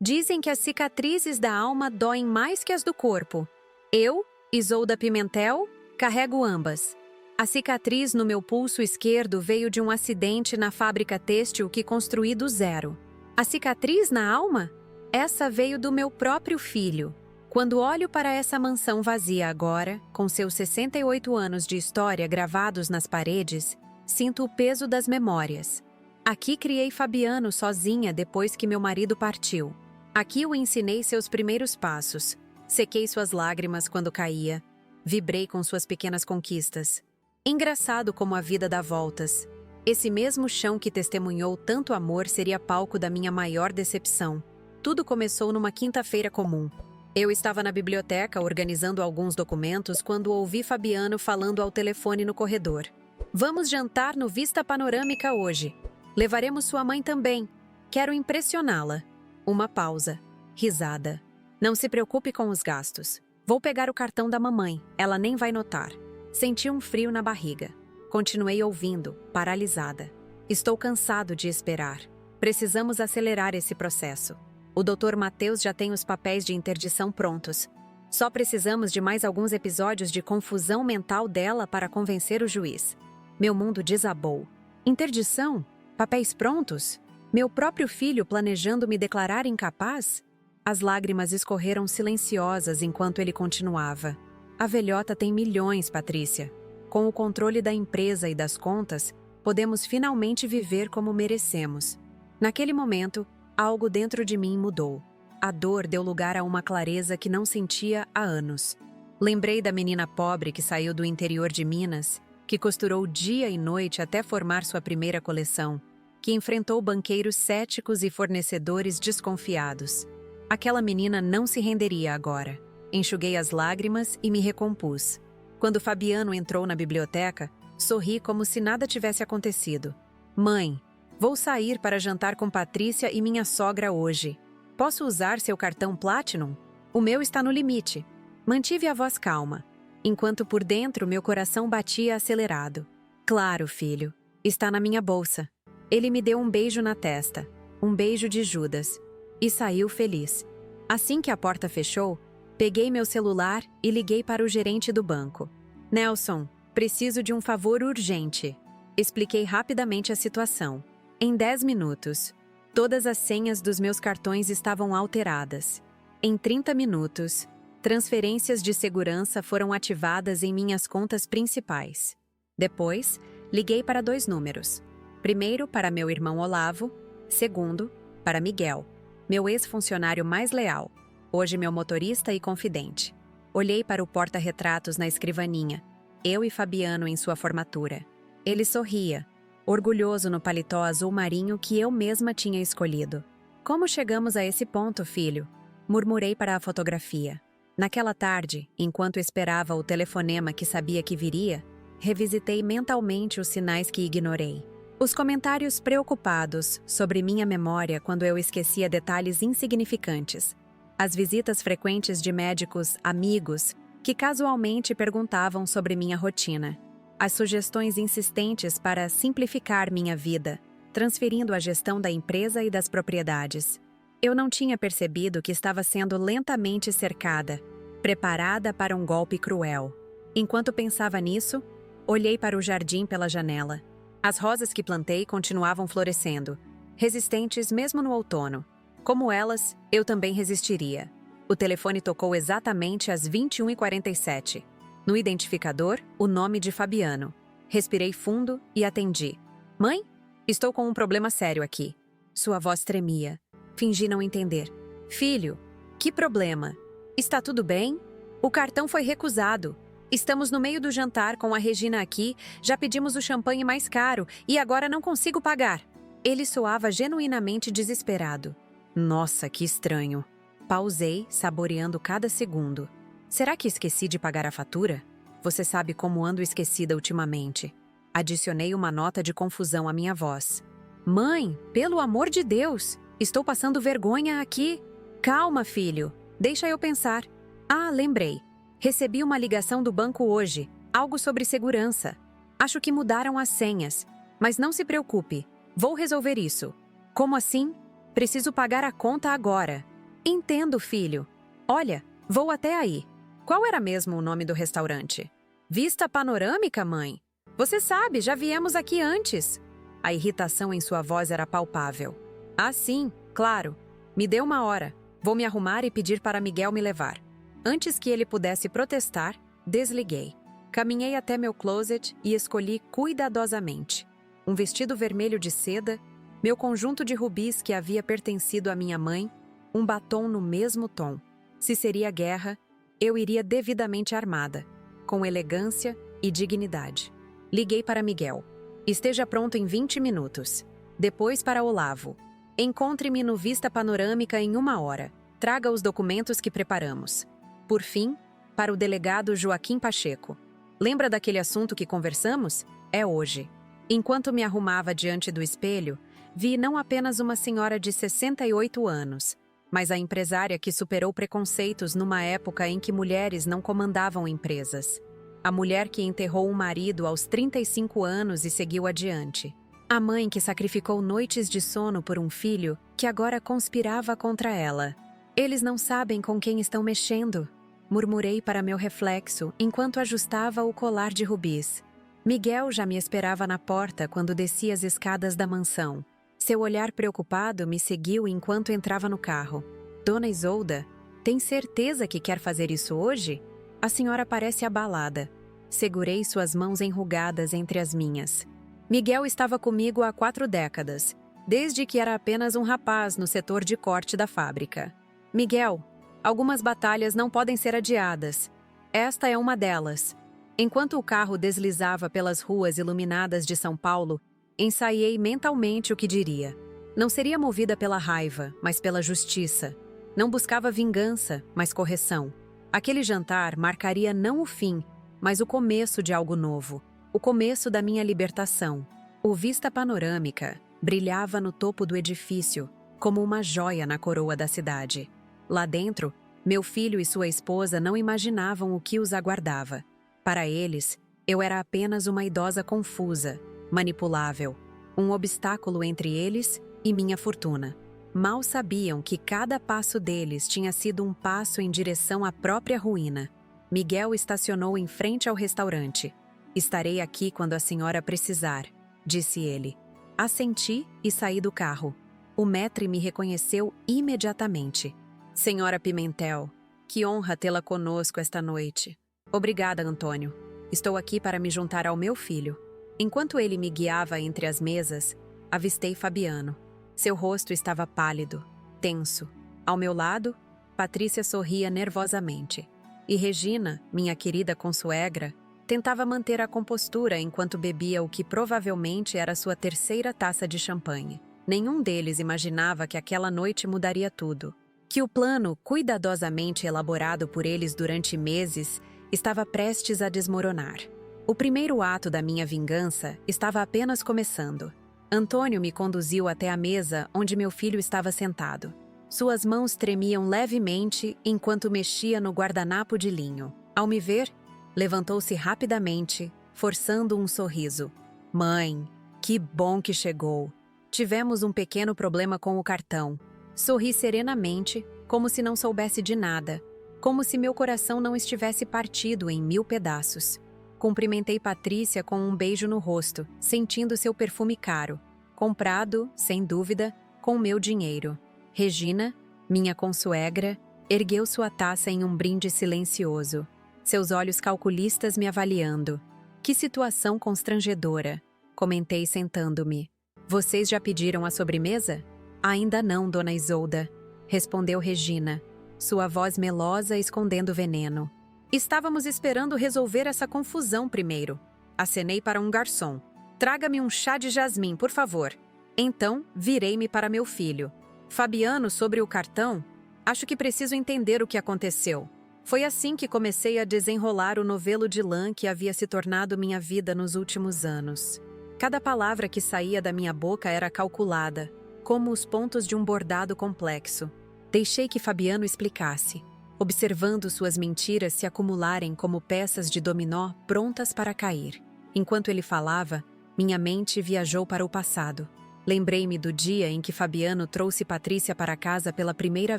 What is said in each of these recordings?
Dizem que as cicatrizes da alma doem mais que as do corpo. Eu, Isolda Pimentel, carrego ambas. A cicatriz no meu pulso esquerdo veio de um acidente na fábrica têxtil que construí do zero. A cicatriz na alma? Essa veio do meu próprio filho. Quando olho para essa mansão vazia agora, com seus 68 anos de história gravados nas paredes, sinto o peso das memórias. Aqui criei Fabiano sozinha depois que meu marido partiu. Aqui o ensinei seus primeiros passos. Sequei suas lágrimas quando caía. Vibrei com suas pequenas conquistas. Engraçado como a vida dá voltas. Esse mesmo chão que testemunhou tanto amor seria palco da minha maior decepção. Tudo começou numa quinta-feira comum. Eu estava na biblioteca organizando alguns documentos quando ouvi Fabiano falando ao telefone no corredor. Vamos jantar no Vista Panorâmica hoje. Levaremos sua mãe também. Quero impressioná-la. Uma pausa. Risada. Não se preocupe com os gastos. Vou pegar o cartão da mamãe. Ela nem vai notar. Senti um frio na barriga. Continuei ouvindo, paralisada. Estou cansado de esperar. Precisamos acelerar esse processo. O Dr. Matheus já tem os papéis de interdição prontos. Só precisamos de mais alguns episódios de confusão mental dela para convencer o juiz. Meu mundo desabou. Interdição? Papéis prontos? Meu próprio filho planejando me declarar incapaz? As lágrimas escorreram silenciosas enquanto ele continuava. A velhota tem milhões, Patrícia. Com o controle da empresa e das contas, podemos finalmente viver como merecemos. Naquele momento, algo dentro de mim mudou. A dor deu lugar a uma clareza que não sentia há anos. Lembrei da menina pobre que saiu do interior de Minas, que costurou dia e noite até formar sua primeira coleção, que enfrentou banqueiros céticos e fornecedores desconfiados. Aquela menina não se renderia agora. Enxuguei as lágrimas e me recompus. Quando Fabiano entrou na biblioteca, sorri como se nada tivesse acontecido. Mãe, vou sair para jantar com Patrícia e minha sogra hoje. Posso usar seu cartão Platinum? O meu está no limite. Mantive a voz calma, enquanto por dentro meu coração batia acelerado. Claro, filho. Está na minha bolsa. Ele me deu um beijo na testa. Um beijo de Judas. E saiu feliz. Assim que a porta fechou, peguei meu celular e liguei para o gerente do banco. Nelson, preciso de um favor urgente. Expliquei rapidamente a situação. Em 10 minutos, todas as senhas dos meus cartões estavam alteradas. Em 30 minutos, transferências de segurança foram ativadas em minhas contas principais. Depois, liguei para 2 números. Primeiro, para meu irmão Olavo. Segundo, para Miguel, meu ex-funcionário mais leal, hoje meu motorista e confidente. Olhei para o porta-retratos na escrivaninha, eu e Fabiano em sua formatura. Ele sorria, orgulhoso no paletó azul marinho que eu mesma tinha escolhido. Como chegamos a esse ponto, filho? Murmurei para a fotografia. Naquela tarde, enquanto esperava o telefonema que sabia que viria, revisitei mentalmente os sinais que ignorei. Os comentários preocupados sobre minha memória quando eu esquecia detalhes insignificantes. As visitas frequentes de médicos amigos que casualmente perguntavam sobre minha rotina. As sugestões insistentes para simplificar minha vida, transferindo a gestão da empresa e das propriedades. Eu não tinha percebido que estava sendo lentamente cercada, preparada para um golpe cruel. Enquanto pensava nisso, olhei para o jardim pela janela. As rosas que plantei continuavam florescendo, resistentes mesmo no outono. Como elas, eu também resistiria. O telefone tocou exatamente às 21h47. No identificador, o nome de Fabiano. Respirei fundo e atendi. Mãe? Estou com um problema sério aqui. Sua voz tremia. Fingi não entender. Filho, que problema? Está tudo bem? O cartão foi recusado. Estamos no meio do jantar com a Regina aqui, já pedimos o champanhe mais caro e agora não consigo pagar. Ele soava genuinamente desesperado. Nossa, que estranho. Pausei, saboreando cada segundo. Será que esqueci de pagar a fatura? Você sabe como ando esquecida ultimamente. Adicionei uma nota de confusão à minha voz. Mãe, pelo amor de Deus, estou passando vergonha aqui. Calma, filho, deixa eu pensar. Ah, lembrei. Recebi uma ligação do banco hoje, algo sobre segurança. Acho que mudaram as senhas, mas não se preocupe, vou resolver isso. Como assim? Preciso pagar a conta agora. Entendo, filho. Olha, vou até aí. Qual era mesmo o nome do restaurante? Vista Panorâmica, mãe? Você sabe, já viemos aqui antes. A irritação em sua voz era palpável. Ah, sim, claro. Me dê uma hora. Vou me arrumar e pedir para Miguel me levar. Antes que ele pudesse protestar, desliguei. Caminhei até meu closet e escolhi cuidadosamente um vestido vermelho de seda, meu conjunto de rubis que havia pertencido à minha mãe, um batom no mesmo tom. Se seria guerra, eu iria devidamente armada, com elegância e dignidade. Liguei para Miguel. Esteja pronto em 20 minutos. Depois para Olavo. Encontre-me no Vista Panorâmica em 1 hora. Traga os documentos que preparamos. Por fim, para o delegado Joaquim Pacheco. Lembra daquele assunto que conversamos? É hoje. Enquanto me arrumava diante do espelho, vi não apenas uma senhora de 68 anos, mas a empresária que superou preconceitos numa época em que mulheres não comandavam empresas. A mulher que enterrou um marido aos 35 anos e seguiu adiante. A mãe que sacrificou noites de sono por um filho que agora conspirava contra ela. Eles não sabem com quem estão mexendo, murmurei para meu reflexo enquanto ajustava o colar de rubis. Miguel já me esperava na porta quando desci as escadas da mansão. Seu olhar preocupado me seguiu enquanto entrava no carro. Dona Isolda, tem certeza que quer fazer isso hoje? A senhora parece abalada. Segurei suas mãos enrugadas entre as minhas. Miguel estava comigo há 4 décadas, desde que era apenas um rapaz no setor de corte da fábrica. Miguel, algumas batalhas não podem ser adiadas. Esta é uma delas. Enquanto o carro deslizava pelas ruas iluminadas de São Paulo, ensaiei mentalmente o que diria. Não seria movida pela raiva, mas pela justiça. Não buscava vingança, mas correção. Aquele jantar marcaria não o fim, mas o começo de algo novo. O começo da minha libertação. O Vista Panorâmica brilhava no topo do edifício, como uma joia na coroa da cidade. Lá dentro, meu filho e sua esposa não imaginavam o que os aguardava. Para eles, eu era apenas uma idosa confusa, manipulável, um obstáculo entre eles e minha fortuna. Mal sabiam que cada passo deles tinha sido um passo em direção à própria ruína. Miguel estacionou em frente ao restaurante. Estarei aqui quando a senhora precisar, disse ele. Assenti e saí do carro. O maître me reconheceu imediatamente. Senhora Pimentel, que honra tê-la conosco esta noite. Obrigada, Antônio. Estou aqui para me juntar ao meu filho. Enquanto ele me guiava entre as mesas, avistei Fabiano. Seu rosto estava pálido, tenso. Ao meu lado, Patrícia sorria nervosamente. E Regina, minha querida consuegra, tentava manter a compostura enquanto bebia o que provavelmente era sua 3ª taça de champanhe. Nenhum deles imaginava que aquela noite mudaria tudo. Que o plano, cuidadosamente elaborado por eles durante meses, estava prestes a desmoronar. O primeiro ato da minha vingança estava apenas começando. Antônio me conduziu até a mesa onde meu filho estava sentado. Suas mãos tremiam levemente enquanto mexia no guardanapo de linho. Ao me ver, levantou-se rapidamente, forçando um sorriso. Mãe, que bom que chegou. Tivemos um pequeno problema com o cartão. Sorri serenamente, como se não soubesse de nada. Como se meu coração não estivesse partido em 1000 pedaços. Cumprimentei Patrícia com um beijo no rosto, sentindo seu perfume caro. Comprado, sem dúvida, com meu dinheiro. Regina, minha consuegra, ergueu sua taça em um brinde silencioso. Seus olhos calculistas me avaliando. Que situação constrangedora, comentei sentando-me. Vocês já pediram a sobremesa? Ainda não, dona Isolda, respondeu Regina, sua voz melosa escondendo veneno. Estávamos esperando resolver essa confusão primeiro. Acenei para um garçom. Traga-me um chá de jasmim, por favor. Então, virei-me para meu filho. Fabiano, sobre o cartão? Acho que preciso entender o que aconteceu. Foi assim que comecei a desenrolar o novelo de lã que havia se tornado minha vida nos últimos anos. Cada palavra que saía da minha boca era calculada, como os pontos de um bordado complexo. Deixei que Fabiano explicasse, observando suas mentiras se acumularem como peças de dominó prontas para cair. Enquanto ele falava, minha mente viajou para o passado. Lembrei-me do dia em que Fabiano trouxe Patrícia para casa pela primeira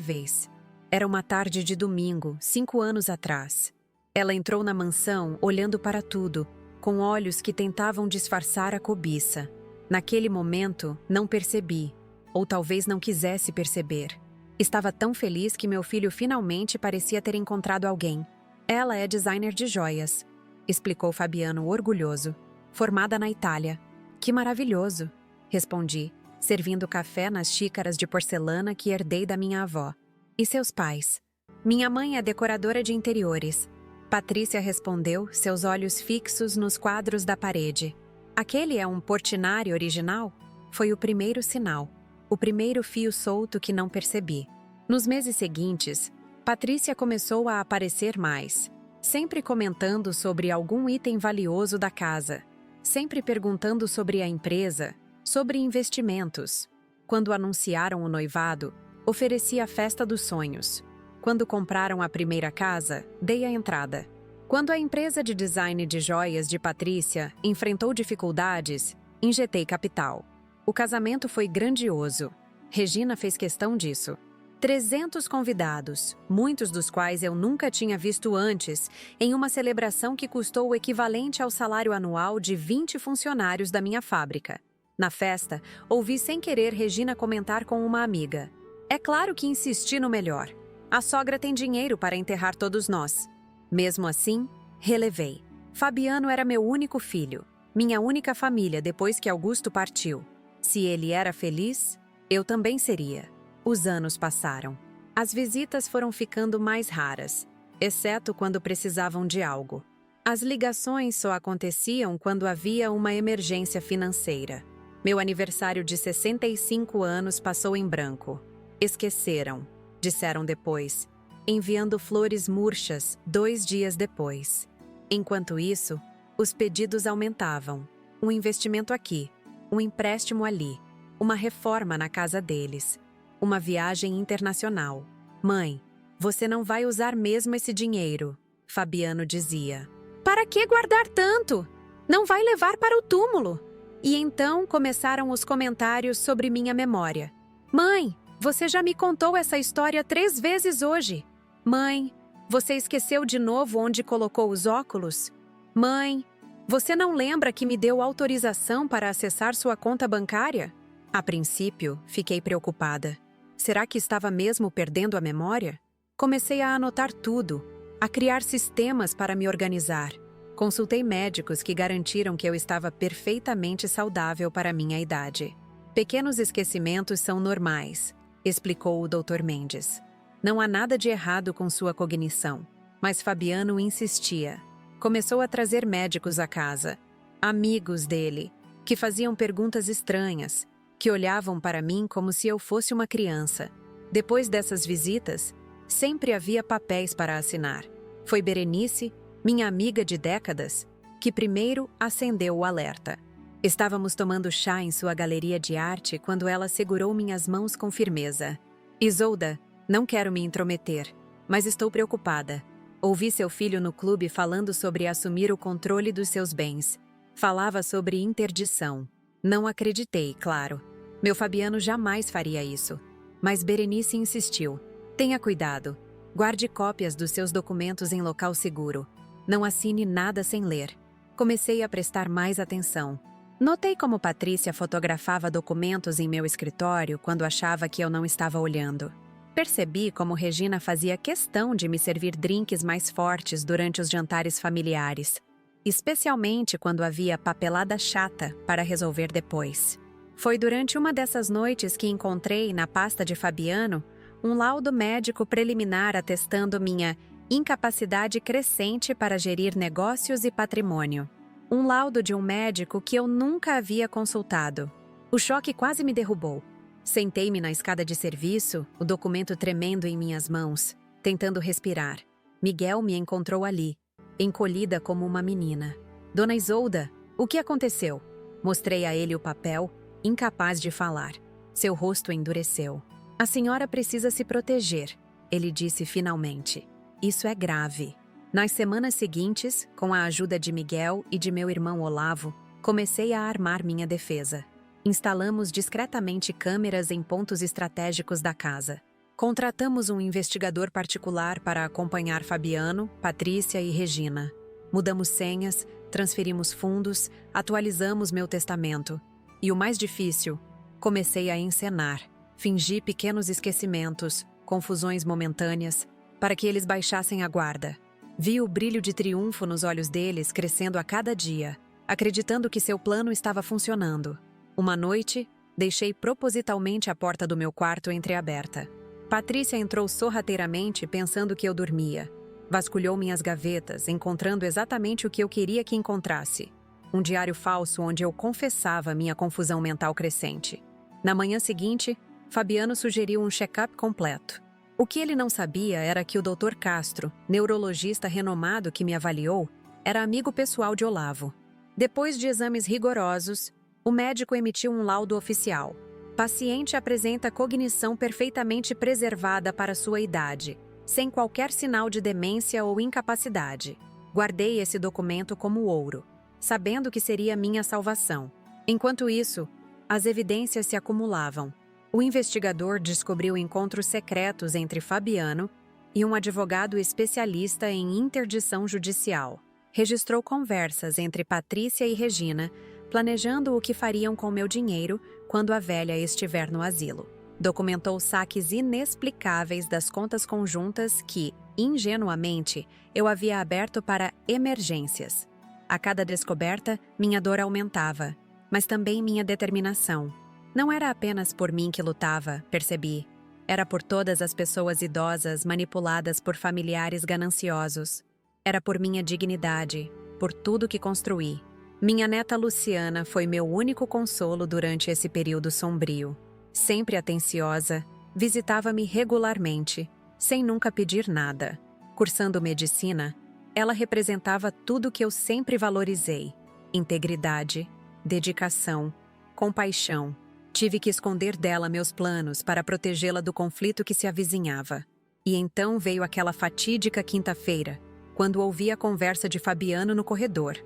vez. Era uma tarde de domingo, 5 anos atrás. Ela entrou na mansão olhando para tudo, com olhos que tentavam disfarçar a cobiça. Naquele momento, não percebi, ou talvez não quisesse perceber. Estava tão feliz que meu filho finalmente parecia ter encontrado alguém. Ela é designer de joias, explicou Fabiano orgulhoso. Formada na Itália. Que maravilhoso, respondi, servindo café nas xícaras de porcelana que herdei da minha avó. E seus pais? Minha mãe é decoradora de interiores. Patrícia respondeu, seus olhos fixos nos quadros da parede. Aquele é um Portinari original? Foi o primeiro sinal. O primeiro fio solto que não percebi. Nos meses seguintes, Patrícia começou a aparecer mais, sempre comentando sobre algum item valioso da casa, sempre perguntando sobre a empresa, sobre investimentos. Quando anunciaram o noivado, ofereci a festa dos sonhos. Quando compraram a primeira casa, dei a entrada. Quando a empresa de design de joias de Patrícia enfrentou dificuldades, injetei capital. O casamento foi grandioso. Regina fez questão disso. 300 convidados, muitos dos quais eu nunca tinha visto antes, em uma celebração que custou o equivalente ao salário anual de 20 funcionários da minha fábrica. Na festa, ouvi sem querer Regina comentar com uma amiga. É claro que insisti no melhor. A sogra tem dinheiro para enterrar todos nós. Mesmo assim, relevei. Fabiano era meu único filho, minha única família depois que Augusto partiu. Se ele era feliz, eu também seria. Os anos passaram. As visitas foram ficando mais raras, exceto quando precisavam de algo. As ligações só aconteciam quando havia uma emergência financeira. Meu aniversário de 65 anos passou em branco. Esqueceram, disseram depois, enviando flores murchas 2 dias depois. Enquanto isso, os pedidos aumentavam. Um investimento aqui, um empréstimo ali, uma reforma na casa deles, uma viagem internacional. Mãe, você não vai usar mesmo esse dinheiro, Fabiano dizia. Para que guardar tanto? Não vai levar para o túmulo. E então começaram os comentários sobre minha memória. Mãe, você já me contou essa história 3 vezes hoje. Mãe, você esqueceu de novo onde colocou os óculos? Mãe, você não lembra que me deu autorização para acessar sua conta bancária? A princípio, fiquei preocupada. Será que estava mesmo perdendo a memória? Comecei a anotar tudo, a criar sistemas para me organizar. Consultei médicos que garantiram que eu estava perfeitamente saudável para minha idade. Pequenos esquecimentos são normais, explicou o Dr. Mendes. Não há nada de errado com sua cognição. Mas Fabiano insistia. Começou a trazer médicos à casa, amigos dele, que faziam perguntas estranhas, que olhavam para mim como se eu fosse uma criança. Depois dessas visitas, sempre havia papéis para assinar. Foi Berenice, minha amiga de décadas, que primeiro acendeu o alerta. Estávamos tomando chá em sua galeria de arte quando ela segurou minhas mãos com firmeza. Isolda, não quero me intrometer, mas estou preocupada. Ouvi seu filho no clube falando sobre assumir o controle dos seus bens. Falava sobre interdição. Não acreditei, claro. Meu Fabiano jamais faria isso. Mas Berenice insistiu. Tenha cuidado. Guarde cópias dos seus documentos em local seguro. Não assine nada sem ler. Comecei a prestar mais atenção. Notei como Patrícia fotografava documentos em meu escritório quando achava que eu não estava olhando. Percebi como Regina fazia questão de me servir drinks mais fortes durante os jantares familiares, especialmente quando havia papelada chata para resolver depois. Foi durante uma dessas noites que encontrei na pasta de Fabiano um laudo médico preliminar atestando minha incapacidade crescente para gerir negócios e patrimônio. Um laudo de um médico que eu nunca havia consultado. O choque quase me derrubou. Sentei-me na escada de serviço, o documento tremendo em minhas mãos, tentando respirar. Miguel me encontrou ali, encolhida como uma menina. Dona Isolda, o que aconteceu? Mostrei a ele o papel, incapaz de falar. Seu rosto endureceu. A senhora precisa se proteger, ele disse finalmente. Isso é grave. Nas semanas seguintes, com a ajuda de Miguel e de meu irmão Olavo, comecei a armar minha defesa. Instalamos discretamente câmeras em pontos estratégicos da casa. Contratamos um investigador particular para acompanhar Fabiano, Patrícia e Regina. Mudamos senhas, transferimos fundos, atualizamos meu testamento. E o mais difícil, comecei a encenar. Fingi pequenos esquecimentos, confusões momentâneas, para que eles baixassem a guarda. Vi o brilho de triunfo nos olhos deles crescendo a cada dia, acreditando que seu plano estava funcionando. Uma noite, deixei propositalmente a porta do meu quarto entreaberta. Patrícia entrou sorrateiramente pensando que eu dormia. Vasculhou minhas gavetas, encontrando exatamente o que eu queria que encontrasse. Um diário falso onde eu confessava minha confusão mental crescente. Na manhã seguinte, Fabiano sugeriu um check-up completo. O que ele não sabia era que o Dr. Castro, neurologista renomado que me avaliou, era amigo pessoal de Olavo. Depois de exames rigorosos, o médico emitiu um laudo oficial. Paciente apresenta cognição perfeitamente preservada para sua idade, sem qualquer sinal de demência ou incapacidade. Guardei esse documento como ouro, sabendo que seria minha salvação. Enquanto isso, as evidências se acumulavam. O investigador descobriu encontros secretos entre Fabiano e um advogado especialista em interdição judicial. Registrou conversas entre Patrícia e Regina, planejando o que fariam com meu dinheiro quando a velha estiver no asilo. Documentou saques inexplicáveis das contas conjuntas que, ingenuamente, eu havia aberto para emergências. A cada descoberta, minha dor aumentava, mas também minha determinação. Não era apenas por mim que lutava, percebi. Era por todas as pessoas idosas manipuladas por familiares gananciosos. Era por minha dignidade, por tudo que construí. Minha neta Luciana foi meu único consolo durante esse período sombrio. Sempre atenciosa, visitava-me regularmente, sem nunca pedir nada. Cursando medicina, ela representava tudo que eu sempre valorizei: integridade, dedicação, compaixão. Tive que esconder dela meus planos para protegê-la do conflito que se avizinhava. E então veio aquela fatídica quinta-feira, quando ouvi a conversa de Fabiano no corredor.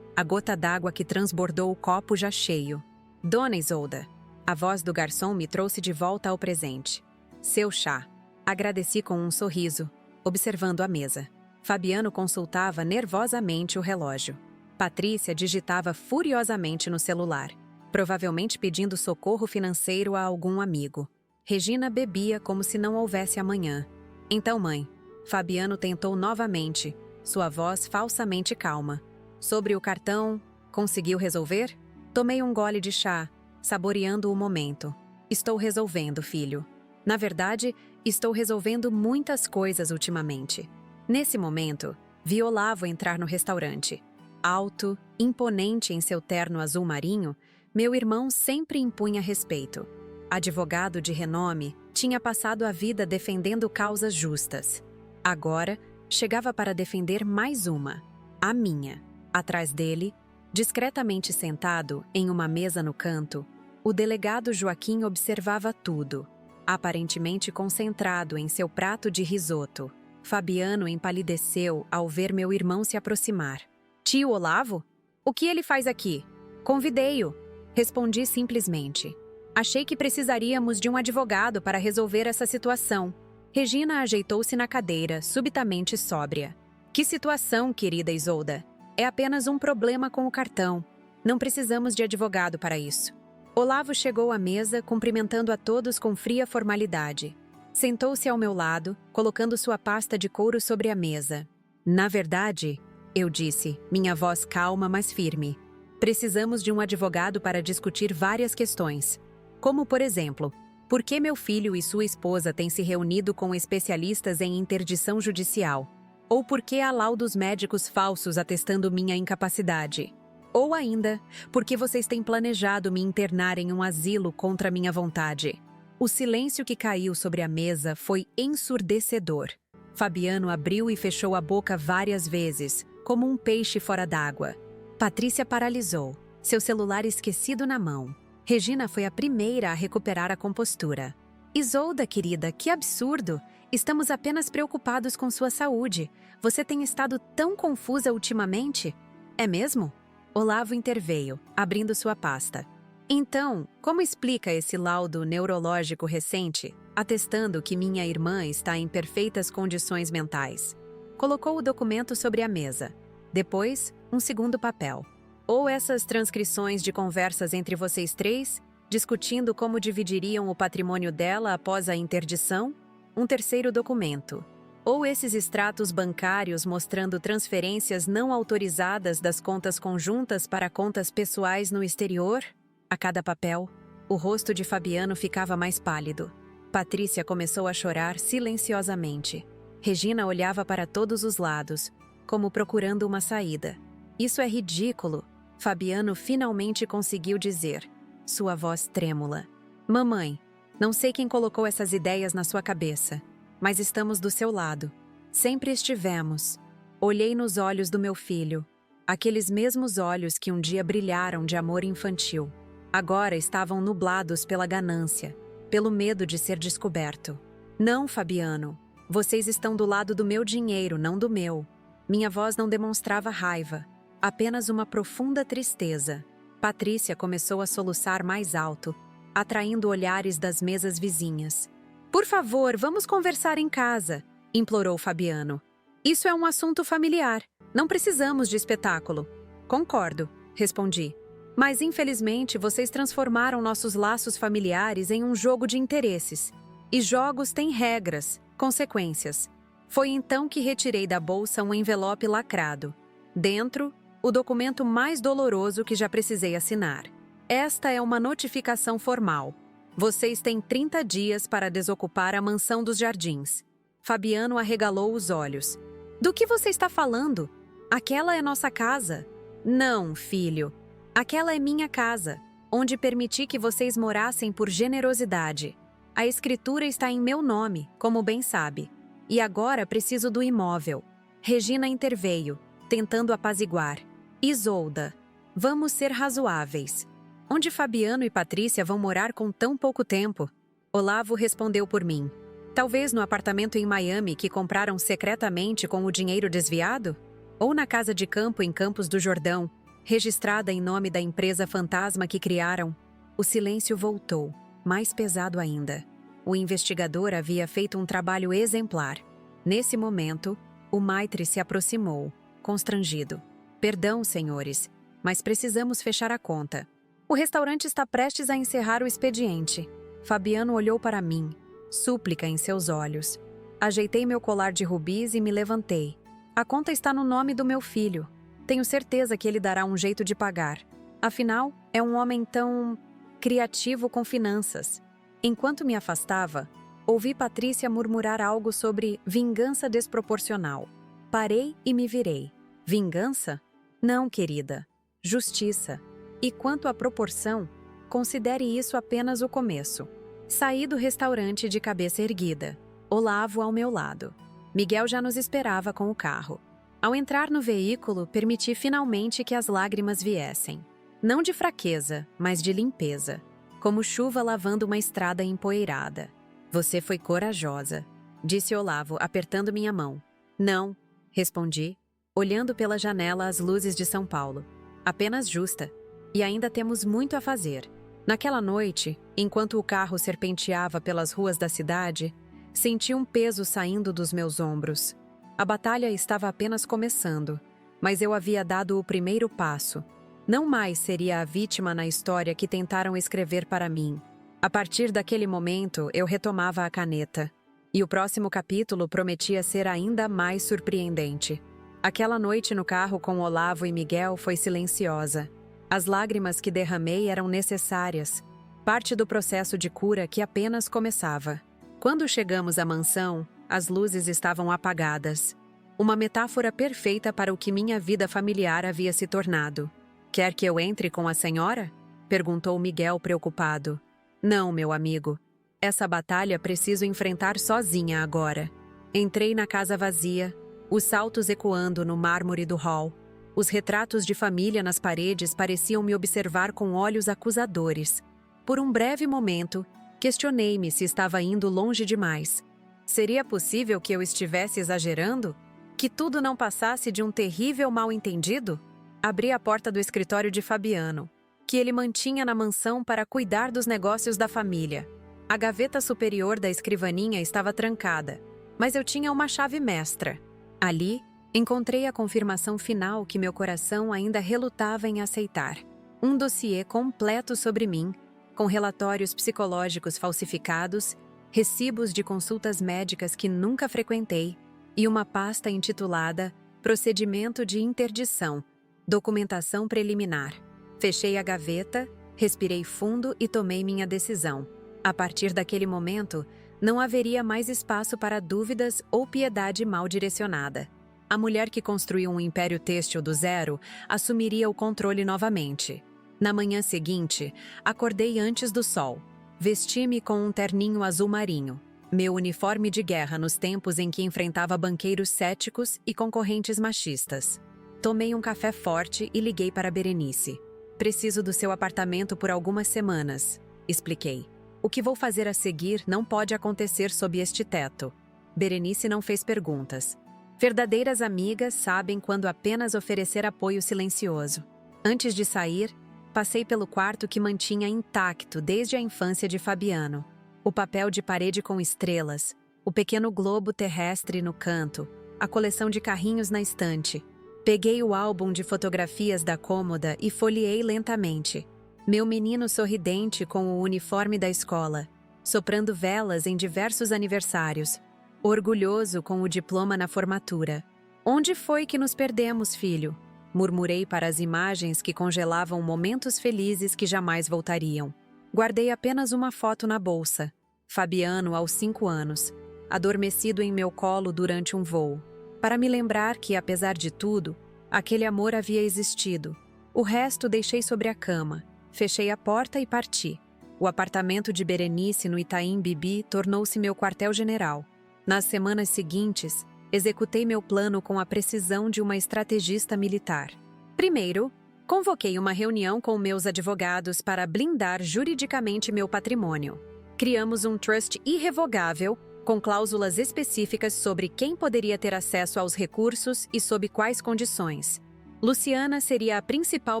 A gota d'água que transbordou o copo já cheio. Dona Isolda. A voz do garçom me trouxe de volta ao presente. Seu chá. Agradeci com um sorriso, observando a mesa. Fabiano consultava nervosamente o relógio. Patrícia digitava furiosamente no celular, provavelmente pedindo socorro financeiro a algum amigo. Regina bebia como se não houvesse amanhã. Então, mãe, Fabiano tentou novamente, sua voz falsamente calma. Sobre o cartão, conseguiu resolver? Tomei um gole de chá, saboreando o momento. Estou resolvendo, filho. Na verdade, estou resolvendo muitas coisas ultimamente. Nesse momento, vi Olavo entrar no restaurante. Alto, imponente em seu terno azul marinho, meu irmão sempre impunha respeito. Advogado de renome, tinha passado a vida defendendo causas justas. Agora, chegava para defender mais uma, a minha. Atrás dele, discretamente sentado em uma mesa no canto, o delegado Joaquim observava tudo, aparentemente concentrado em seu prato de risoto. Fabiano empalideceu ao ver meu irmão se aproximar. Tio Olavo? O que ele faz aqui? Convidei-o. Respondi simplesmente. Achei que precisaríamos de um advogado para resolver essa situação. Regina ajeitou-se na cadeira, subitamente sóbria. Que situação, querida Isolda? É apenas um problema com o cartão. Não precisamos de advogado para isso. Olavo chegou à mesa, cumprimentando a todos com fria formalidade. Sentou-se ao meu lado, colocando sua pasta de couro sobre a mesa. Na verdade, eu disse, minha voz calma, mas firme, precisamos de um advogado para discutir várias questões. Como, por exemplo, por que meu filho e sua esposa têm se reunido com especialistas em interdição judicial? Ou por que há laudos médicos falsos atestando minha incapacidade? Ou ainda, por que vocês têm planejado me internar em um asilo contra minha vontade? O silêncio que caiu sobre a mesa foi ensurdecedor. Fabiano abriu e fechou a boca várias vezes, como um peixe fora d'água. Patrícia paralisou, seu celular esquecido na mão. Regina foi a primeira a recuperar a compostura. Isolda, querida, que absurdo! Estamos apenas preocupados com sua saúde. Você tem estado tão confusa ultimamente? É mesmo? Olavo interveio, abrindo sua pasta. Então, como explica esse laudo neurológico recente? atestando que minha irmã está em perfeitas condições mentais. Colocou o documento sobre a mesa. Depois, um segundo papel. Ou essas transcrições de conversas entre vocês três, discutindo como dividiriam o patrimônio dela após a interdição. Um terceiro documento. Ou esses extratos bancários mostrando transferências não autorizadas das contas conjuntas para contas pessoais no exterior. A cada papel, o rosto de Fabiano ficava mais pálido. Patrícia começou a chorar silenciosamente. Regina olhava para todos os lados, como procurando uma saída. Isso é ridículo, Fabiano finalmente conseguiu dizer, sua voz trêmula. Mamãe, não sei quem colocou essas ideias na sua cabeça, mas estamos do seu lado. Sempre estivemos. Olhei nos olhos do meu filho, aqueles mesmos olhos que um dia brilharam de amor infantil. Agora estavam nublados pela ganância, pelo medo de ser descoberto. Não, Fabiano, vocês estão do lado do meu dinheiro, não do meu. Minha voz não demonstrava raiva, apenas uma profunda tristeza. Patrícia começou a soluçar mais alto, atraindo olhares das mesas vizinhas. Por favor, vamos conversar em casa, implorou Fabiano. Isso é um assunto familiar, não precisamos de espetáculo. Concordo, respondi. Mas infelizmente vocês transformaram nossos laços familiares em um jogo de interesses. E jogos têm regras, consequências. Foi então que retirei da bolsa um envelope lacrado. Dentro, o documento mais doloroso que já precisei assinar. Esta é uma notificação formal. Vocês têm 30 dias para desocupar a mansão dos jardins. Fabiano arregalou os olhos. Do que você está falando? Aquela é nossa casa. Não, filho. Aquela é minha casa, onde permiti que vocês morassem por generosidade. A escritura está em meu nome, como bem sabe. E agora preciso do imóvel. Regina interveio, tentando apaziguar. Isolda, vamos ser razoáveis. Onde Fabiano e Patrícia vão morar com tão pouco tempo? Olavo respondeu por mim. Talvez no apartamento em Miami que compraram secretamente com o dinheiro desviado? Ou na casa de campo em Campos do Jordão, registrada em nome da empresa fantasma que criaram? O silêncio voltou, mais pesado ainda. O investigador havia feito um trabalho exemplar. Nesse momento, o maitre se aproximou, constrangido. Perdão, senhores, mas precisamos fechar a conta. O restaurante está prestes a encerrar o expediente. Fabiano olhou para mim, súplica em seus olhos. Ajeitei meu colar de rubis e me levantei. A conta está no nome do meu filho. Tenho certeza que ele dará um jeito de pagar. Afinal, é um homem tão criativo com finanças. Enquanto me afastava, ouvi Patrícia murmurar algo sobre vingança desproporcional. Parei e me virei. Vingança? Não, querida. Justiça. E quanto à proporção, considere isso apenas o começo. Saí do restaurante de cabeça erguida. Olavo ao meu lado. Miguel já nos esperava com o carro. Ao entrar no veículo, permiti finalmente que as lágrimas viessem. Não de fraqueza, mas de limpeza. Como chuva lavando uma estrada empoeirada. Você foi corajosa, disse Olavo, apertando minha mão. Não, respondi, olhando pela janela as luzes de São Paulo. Apenas justa. E ainda temos muito a fazer. Naquela noite, enquanto o carro serpenteava pelas ruas da cidade, senti um peso saindo dos meus ombros. A batalha estava apenas começando, mas eu havia dado o primeiro passo. Não mais seria a vítima na história que tentaram escrever para mim. A partir daquele momento, eu retomava a caneta. E o próximo capítulo prometia ser ainda mais surpreendente. Aquela noite no carro com Olavo e Miguel foi silenciosa. As lágrimas que derramei eram necessárias, parte do processo de cura que apenas começava. Quando chegamos à mansão, as luzes estavam apagadas. Uma metáfora perfeita para o que minha vida familiar havia se tornado. Quer que eu entre com a senhora? Perguntou Miguel preocupado. Não, meu amigo. Essa batalha preciso enfrentar sozinha agora. Entrei na casa vazia, os saltos ecoando no mármore do hall. Os retratos de família nas paredes pareciam me observar com olhos acusadores. Por um breve momento, questionei-me se estava indo longe demais. Seria possível que eu estivesse exagerando? Que tudo não passasse de um terrível mal-entendido? Abri a porta do escritório de Fabiano, que ele mantinha na mansão para cuidar dos negócios da família. A gaveta superior da escrivaninha estava trancada, mas eu tinha uma chave mestra. Ali, encontrei a confirmação final que meu coração ainda relutava em aceitar. Um dossiê completo sobre mim, com relatórios psicológicos falsificados, recibos de consultas médicas que nunca frequentei e uma pasta intitulada Procedimento de Interdição, Documentação Preliminar. Fechei a gaveta, respirei fundo e tomei minha decisão. A partir daquele momento, não haveria mais espaço para dúvidas ou piedade mal direcionada. A mulher que construiu um império têxtil do zero assumiria o controle novamente. Na manhã seguinte, acordei antes do sol. Vesti-me com um terninho azul marinho, meu uniforme de guerra nos tempos em que enfrentava banqueiros céticos e concorrentes machistas. Tomei um café forte e liguei para Berenice. Preciso do seu apartamento por algumas semanas, expliquei. O que vou fazer a seguir não pode acontecer sob este teto. Berenice não fez perguntas. Verdadeiras amigas sabem quando apenas oferecer apoio silencioso. Antes de sair, passei pelo quarto que mantinha intacto desde a infância de Fabiano. O papel de parede com estrelas, o pequeno globo terrestre no canto, a coleção de carrinhos na estante. Peguei o álbum de fotografias da cômoda e folheei lentamente. Meu menino sorridente com o uniforme da escola, soprando velas em diversos aniversários, orgulhoso com o diploma na formatura. Onde foi que nos perdemos, filho? Murmurei para as imagens que congelavam momentos felizes que jamais voltariam. Guardei apenas uma foto na bolsa. Fabiano, aos 5 anos, adormecido em meu colo durante um voo. Para me lembrar que, apesar de tudo, aquele amor havia existido. O resto deixei sobre a cama. Fechei a porta e parti. O apartamento de Berenice no Itaim Bibi tornou-se meu quartel-general. Nas semanas seguintes, executei meu plano com a precisão de uma estrategista militar. Primeiro, convoquei uma reunião com meus advogados para blindar juridicamente meu patrimônio. Criamos um trust irrevogável, com cláusulas específicas sobre quem poderia ter acesso aos recursos e sob quais condições. Luciana seria a principal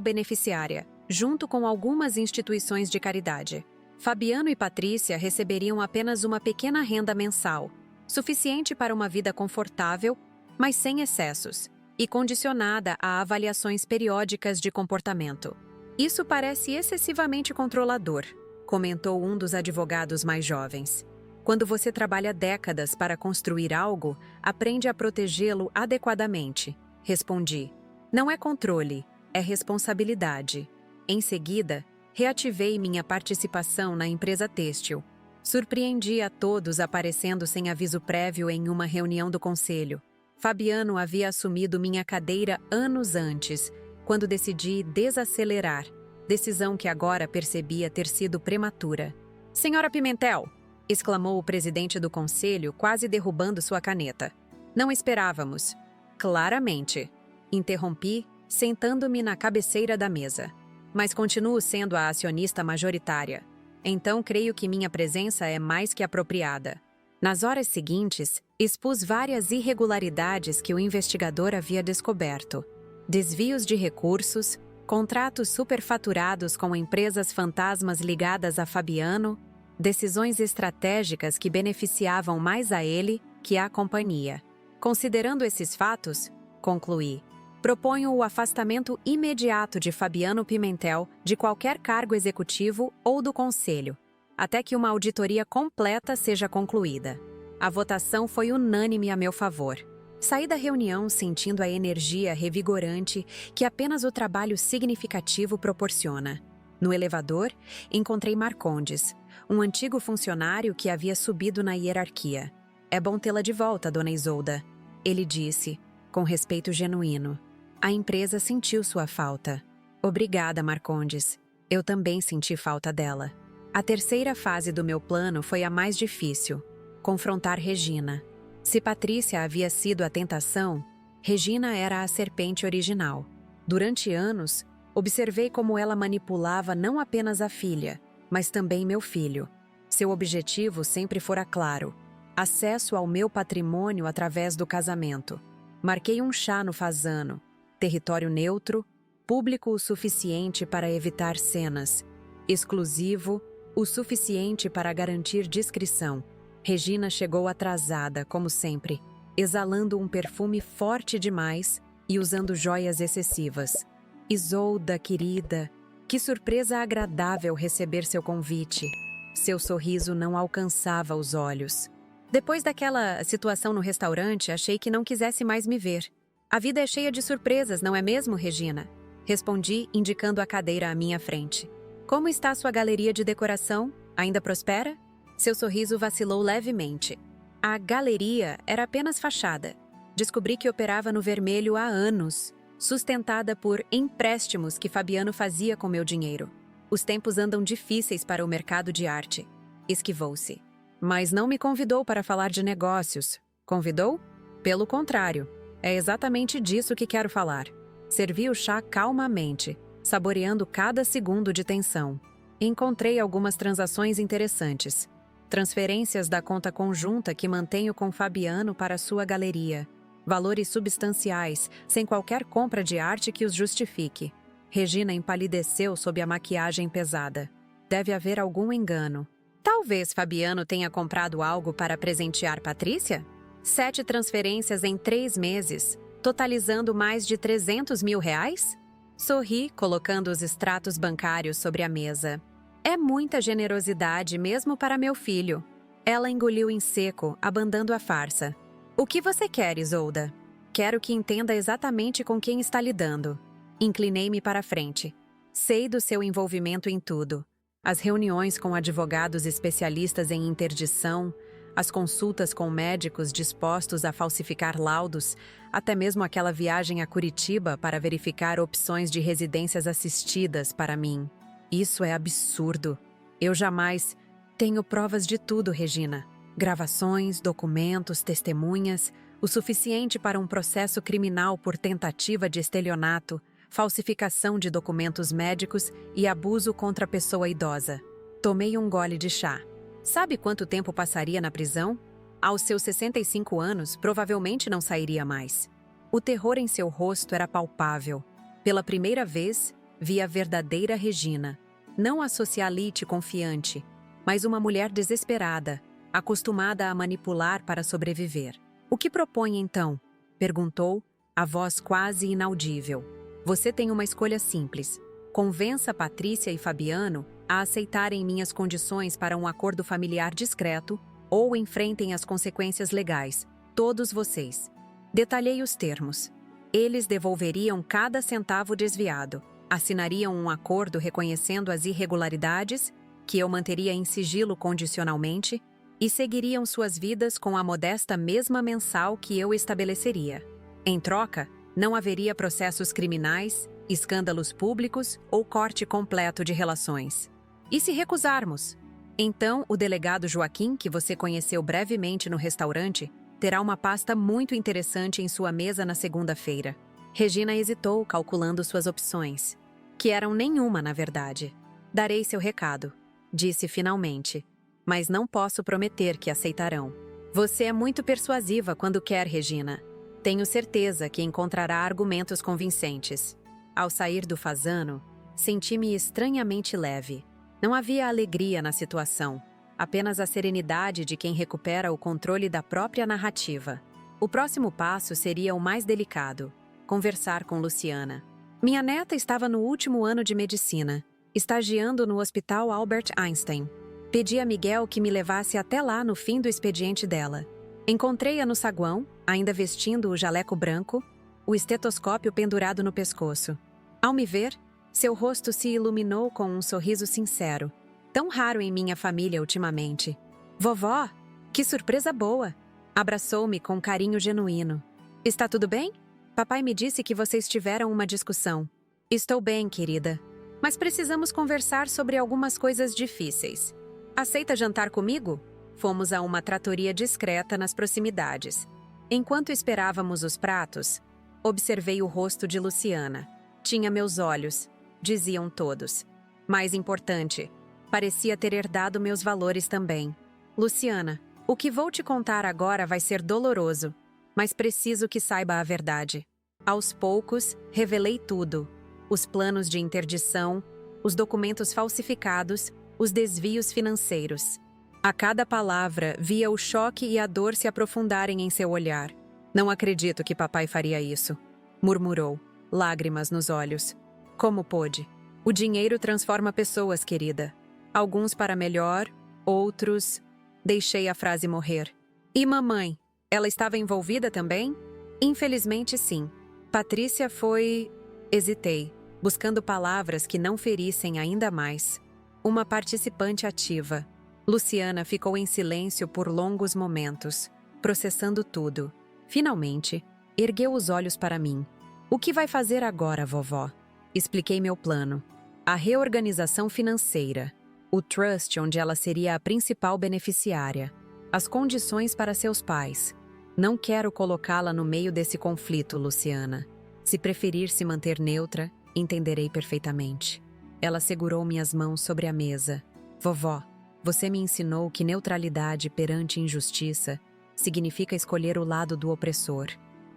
beneficiária, junto com algumas instituições de caridade. Fabiano e Patrícia receberiam apenas uma pequena renda mensal, suficiente para uma vida confortável, mas sem excessos, e condicionada a avaliações periódicas de comportamento. Isso parece excessivamente controlador, comentou um dos advogados mais jovens. Quando você trabalha décadas para construir algo, aprende a protegê-lo adequadamente, respondi. Não é controle, é responsabilidade. Em seguida, reativei minha participação na empresa têxtil. Surpreendi a todos aparecendo sem aviso prévio em uma reunião do conselho. Fabiano havia assumido minha cadeira anos antes, quando decidi desacelerar, decisão que agora percebia ter sido prematura. Senhora Pimentel! Exclamou o presidente do conselho, quase derrubando sua caneta. Não esperávamos. Claramente. Interrompi, sentando-me na cabeceira da mesa. Mas continuo sendo a acionista majoritária. Então creio que minha presença é mais que apropriada. Nas horas seguintes, expus várias irregularidades que o investigador havia descoberto. Desvios de recursos, contratos superfaturados com empresas fantasmas ligadas a Fabiano, decisões estratégicas que beneficiavam mais a ele que à companhia. Considerando esses fatos, concluí, proponho o afastamento imediato de Fabiano Pimentel de qualquer cargo executivo ou do conselho, até que uma auditoria completa seja concluída. A votação foi unânime a meu favor. Saí da reunião sentindo a energia revigorante que apenas o trabalho significativo proporciona. No elevador, encontrei Marcondes, um antigo funcionário que havia subido na hierarquia. É bom tê-la de volta, dona Isolda, ele disse, com respeito genuíno. A empresa sentiu sua falta. Obrigada, Marcondes. Eu também senti falta dela. A terceira fase do meu plano foi a mais difícil: confrontar Regina. Se Patrícia havia sido a tentação, Regina era a serpente original. Durante anos, observei como ela manipulava não apenas a filha, mas também meu filho. Seu objetivo sempre fora claro: acesso ao meu patrimônio através do casamento. Marquei um chá no Fazano, território neutro, público o suficiente para evitar cenas, exclusivo, O suficiente para garantir discrição. Regina chegou atrasada, como sempre, exalando um perfume forte demais e usando joias excessivas. Isolda, querida, que surpresa agradável receber seu convite. Seu sorriso não alcançava os olhos. Depois daquela situação no restaurante, achei que não quisesse mais me ver. A vida é cheia de surpresas, não é mesmo, Regina? Respondi, indicando a cadeira à minha frente. Como está sua galeria de decoração? Ainda prospera? Seu sorriso vacilou levemente. A galeria era apenas fachada. Descobri que operava no vermelho há anos, sustentada por empréstimos que Fabiano fazia com meu dinheiro. Os tempos andam difíceis para o mercado de arte. Esquivou-se. Mas não me convidou para falar de negócios. Convidou? Pelo contrário. É exatamente disso que quero falar. Servi o chá calmamente, saboreando cada segundo de tensão. Encontrei algumas transações interessantes. Transferências da conta conjunta que mantenho com Fabiano para sua galeria. Valores substanciais, sem qualquer compra de arte que os justifique. Regina empalideceu sob a maquiagem pesada. Deve haver algum engano. Talvez Fabiano tenha comprado algo para presentear Patrícia? 7 transferências em 3 meses, totalizando mais de 300 mil reais? Sorri, colocando os extratos bancários sobre a mesa. É muita generosidade mesmo para meu filho. Ela engoliu em seco, abandando a farsa. O que você quer, Isolda? Quero que entenda exatamente com quem está lidando. Inclinei-me para a frente. Sei do seu envolvimento em tudo. As reuniões com advogados especialistas em interdição, as consultas com médicos dispostos a falsificar laudos, até mesmo aquela viagem a Curitiba para verificar opções de residências assistidas para mim. Isso é absurdo. Eu jamais... Tenho provas de tudo, Regina. Gravações, documentos, testemunhas, o suficiente para um processo criminal por tentativa de estelionato, falsificação de documentos médicos e abuso contra pessoa idosa. Tomei um gole de chá. Sabe quanto tempo passaria na prisão? Aos seus 65 anos, provavelmente não sairia mais. O terror em seu rosto era palpável. Pela primeira vez, vi a verdadeira Regina. Não a socialite confiante, mas uma mulher desesperada, acostumada a manipular para sobreviver. O que propõe então? Perguntou, a voz quase inaudível. Você tem uma escolha simples. Convença Patrícia e Fabiano a aceitarem minhas condições para um acordo familiar discreto ou enfrentem as consequências legais, todos vocês. Detalhei os termos. Eles devolveriam cada centavo desviado, assinariam um acordo reconhecendo as irregularidades, que eu manteria em sigilo condicionalmente, e seguiriam suas vidas com a modesta mesma mensal que eu estabeleceria. Em troca, não haveria processos criminais, escândalos públicos ou corte completo de relações. E se recusarmos? Então, o delegado Joaquim, que você conheceu brevemente no restaurante, terá uma pasta muito interessante em sua mesa na segunda-feira. Regina hesitou, calculando suas opções, que eram nenhuma, na verdade. Darei seu recado, disse finalmente, mas não posso prometer que aceitarão. Você é muito persuasiva quando quer, Regina. Tenho certeza que encontrará argumentos convincentes. Ao sair do Fasano, senti-me estranhamente leve. Não havia alegria na situação, apenas a serenidade de quem recupera o controle da própria narrativa. O próximo passo seria o mais delicado: conversar com Luciana. Minha neta estava no último ano de medicina, estagiando no Hospital Albert Einstein. Pedi a Miguel que me levasse até lá no fim do expediente dela. Encontrei-a no saguão, ainda vestindo o jaleco branco, o estetoscópio pendurado no pescoço. Ao me ver, seu rosto se iluminou com um sorriso sincero, tão raro em minha família ultimamente. Vovó, que surpresa boa! Abraçou-me com carinho genuíno. Está tudo bem? Papai me disse que vocês tiveram uma discussão. Estou bem, querida. Mas precisamos conversar sobre algumas coisas difíceis. Aceita jantar comigo? Fomos a uma tratoria discreta nas proximidades. Enquanto esperávamos os pratos, observei o rosto de Luciana. Tinha meus olhos, diziam todos. Mais importante, parecia ter herdado meus valores também. Luciana, o que vou te contar agora vai ser doloroso, mas preciso que saiba a verdade. Aos poucos, revelei tudo. Os planos de interdição, os documentos falsificados os desvios financeiros. A cada palavra, via o choque e a dor se aprofundarem em seu olhar. Não acredito que papai faria isso, murmurou, lágrimas nos olhos. Como pôde? O dinheiro transforma pessoas, querida. Alguns para melhor, outros... Deixei a frase morrer. E mamãe? Ela estava envolvida também? Infelizmente, sim. Patrícia foi... Hesitei, buscando palavras que não ferissem ainda mais. Uma participante ativa. Luciana ficou em silêncio por longos momentos, processando tudo. Finalmente, ergueu os olhos para mim. O que vai fazer agora, vovó? Expliquei meu plano. A reorganização financeira. O trust onde ela seria a principal beneficiária. As condições para seus pais. Não quero colocá-la no meio desse conflito, Luciana. Se preferir se manter neutra, entenderei perfeitamente. Ela segurou minhas mãos sobre a mesa. Vovó, você me ensinou que neutralidade perante injustiça significa escolher o lado do opressor.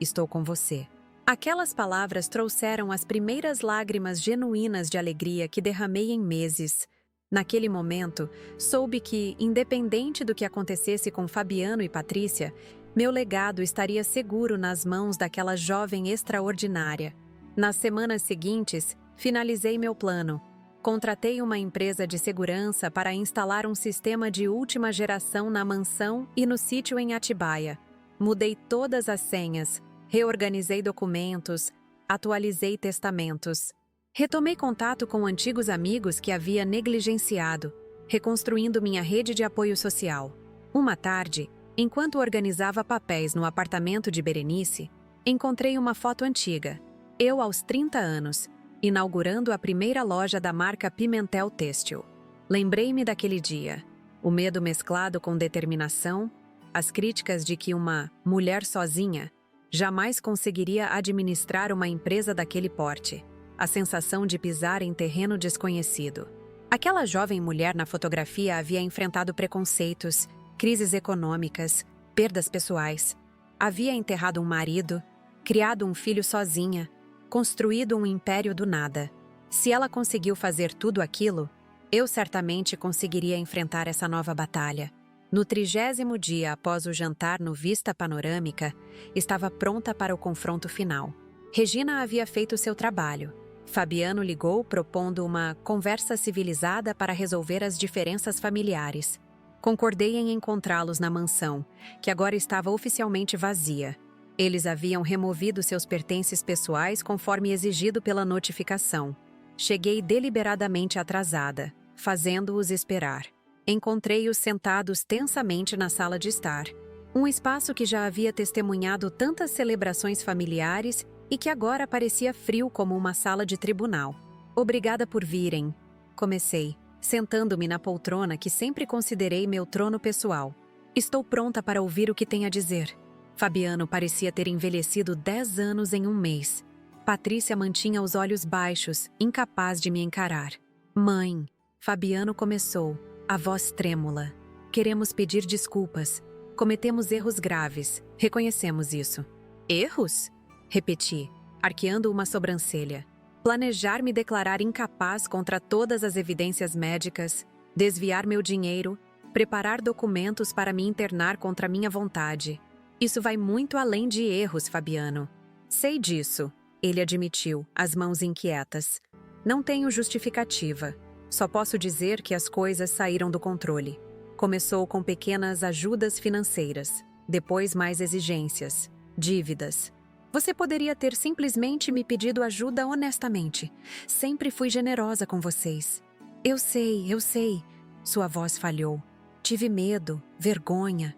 Estou com você. Aquelas palavras trouxeram as primeiras lágrimas genuínas de alegria que derramei em meses. Naquele momento, soube que, independente do que acontecesse com Fabiano e Patrícia, meu legado estaria seguro nas mãos daquela jovem extraordinária. Nas semanas seguintes, finalizei meu plano. Contratei uma empresa de segurança para instalar um sistema de última geração na mansão e no sítio em Atibaia. Mudei todas as senhas, reorganizei documentos, atualizei testamentos. Retomei contato com antigos amigos que havia negligenciado, reconstruindo minha rede de apoio social. Uma tarde, enquanto organizava papéis no apartamento de Berenice, encontrei uma foto antiga, eu aos 30 anos, inaugurando a primeira loja da marca Pimentel Têxtil. Lembrei-me daquele dia, o medo mesclado com determinação, as críticas de que uma mulher sozinha jamais conseguiria administrar uma empresa daquele porte. A sensação de pisar em terreno desconhecido. Aquela jovem mulher na fotografia havia enfrentado preconceitos, crises econômicas, perdas pessoais. Havia enterrado um marido, criado um filho sozinha, construído um império do nada. Se ela conseguiu fazer tudo aquilo, eu certamente conseguiria enfrentar essa nova batalha. No 30º dia após o jantar no Vista Panorâmica, estava pronta para o confronto final. Regina havia feito seu trabalho. Fabiano ligou propondo uma conversa civilizada para resolver as diferenças familiares. Concordei em encontrá-los na mansão, que agora estava oficialmente vazia. Eles haviam removido seus pertences pessoais conforme exigido pela notificação. Cheguei deliberadamente atrasada, fazendo-os esperar. Encontrei-os sentados tensamente na sala de estar. Um espaço que já havia testemunhado tantas celebrações familiares e que agora parecia frio como uma sala de tribunal. Obrigada por virem, comecei, sentando-me na poltrona que sempre considerei meu trono pessoal. Estou pronta para ouvir o que tem a dizer. Fabiano parecia ter envelhecido 10 anos em um mês. Patrícia mantinha os olhos baixos, incapaz de me encarar. Mãe, Fabiano começou, a voz trêmula. Queremos pedir desculpas. Cometemos erros graves, reconhecemos isso. Erros? Repeti, arqueando uma sobrancelha. Planejar me declarar incapaz contra todas as evidências médicas, desviar meu dinheiro, preparar documentos para me internar contra minha vontade. Isso vai muito além de erros, Fabiano. Sei disso, ele admitiu, as mãos inquietas. Não tenho justificativa. Só posso dizer que as coisas saíram do controle. Começou com pequenas ajudas financeiras, depois mais exigências, dívidas. Você poderia ter simplesmente me pedido ajuda honestamente. Sempre fui generosa com vocês. Eu sei. Sua voz falhou. Tive medo, vergonha.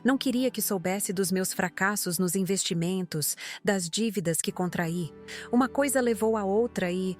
Não queria que soubesse dos meus fracassos nos investimentos, das dívidas que contraí. Uma coisa levou a outra e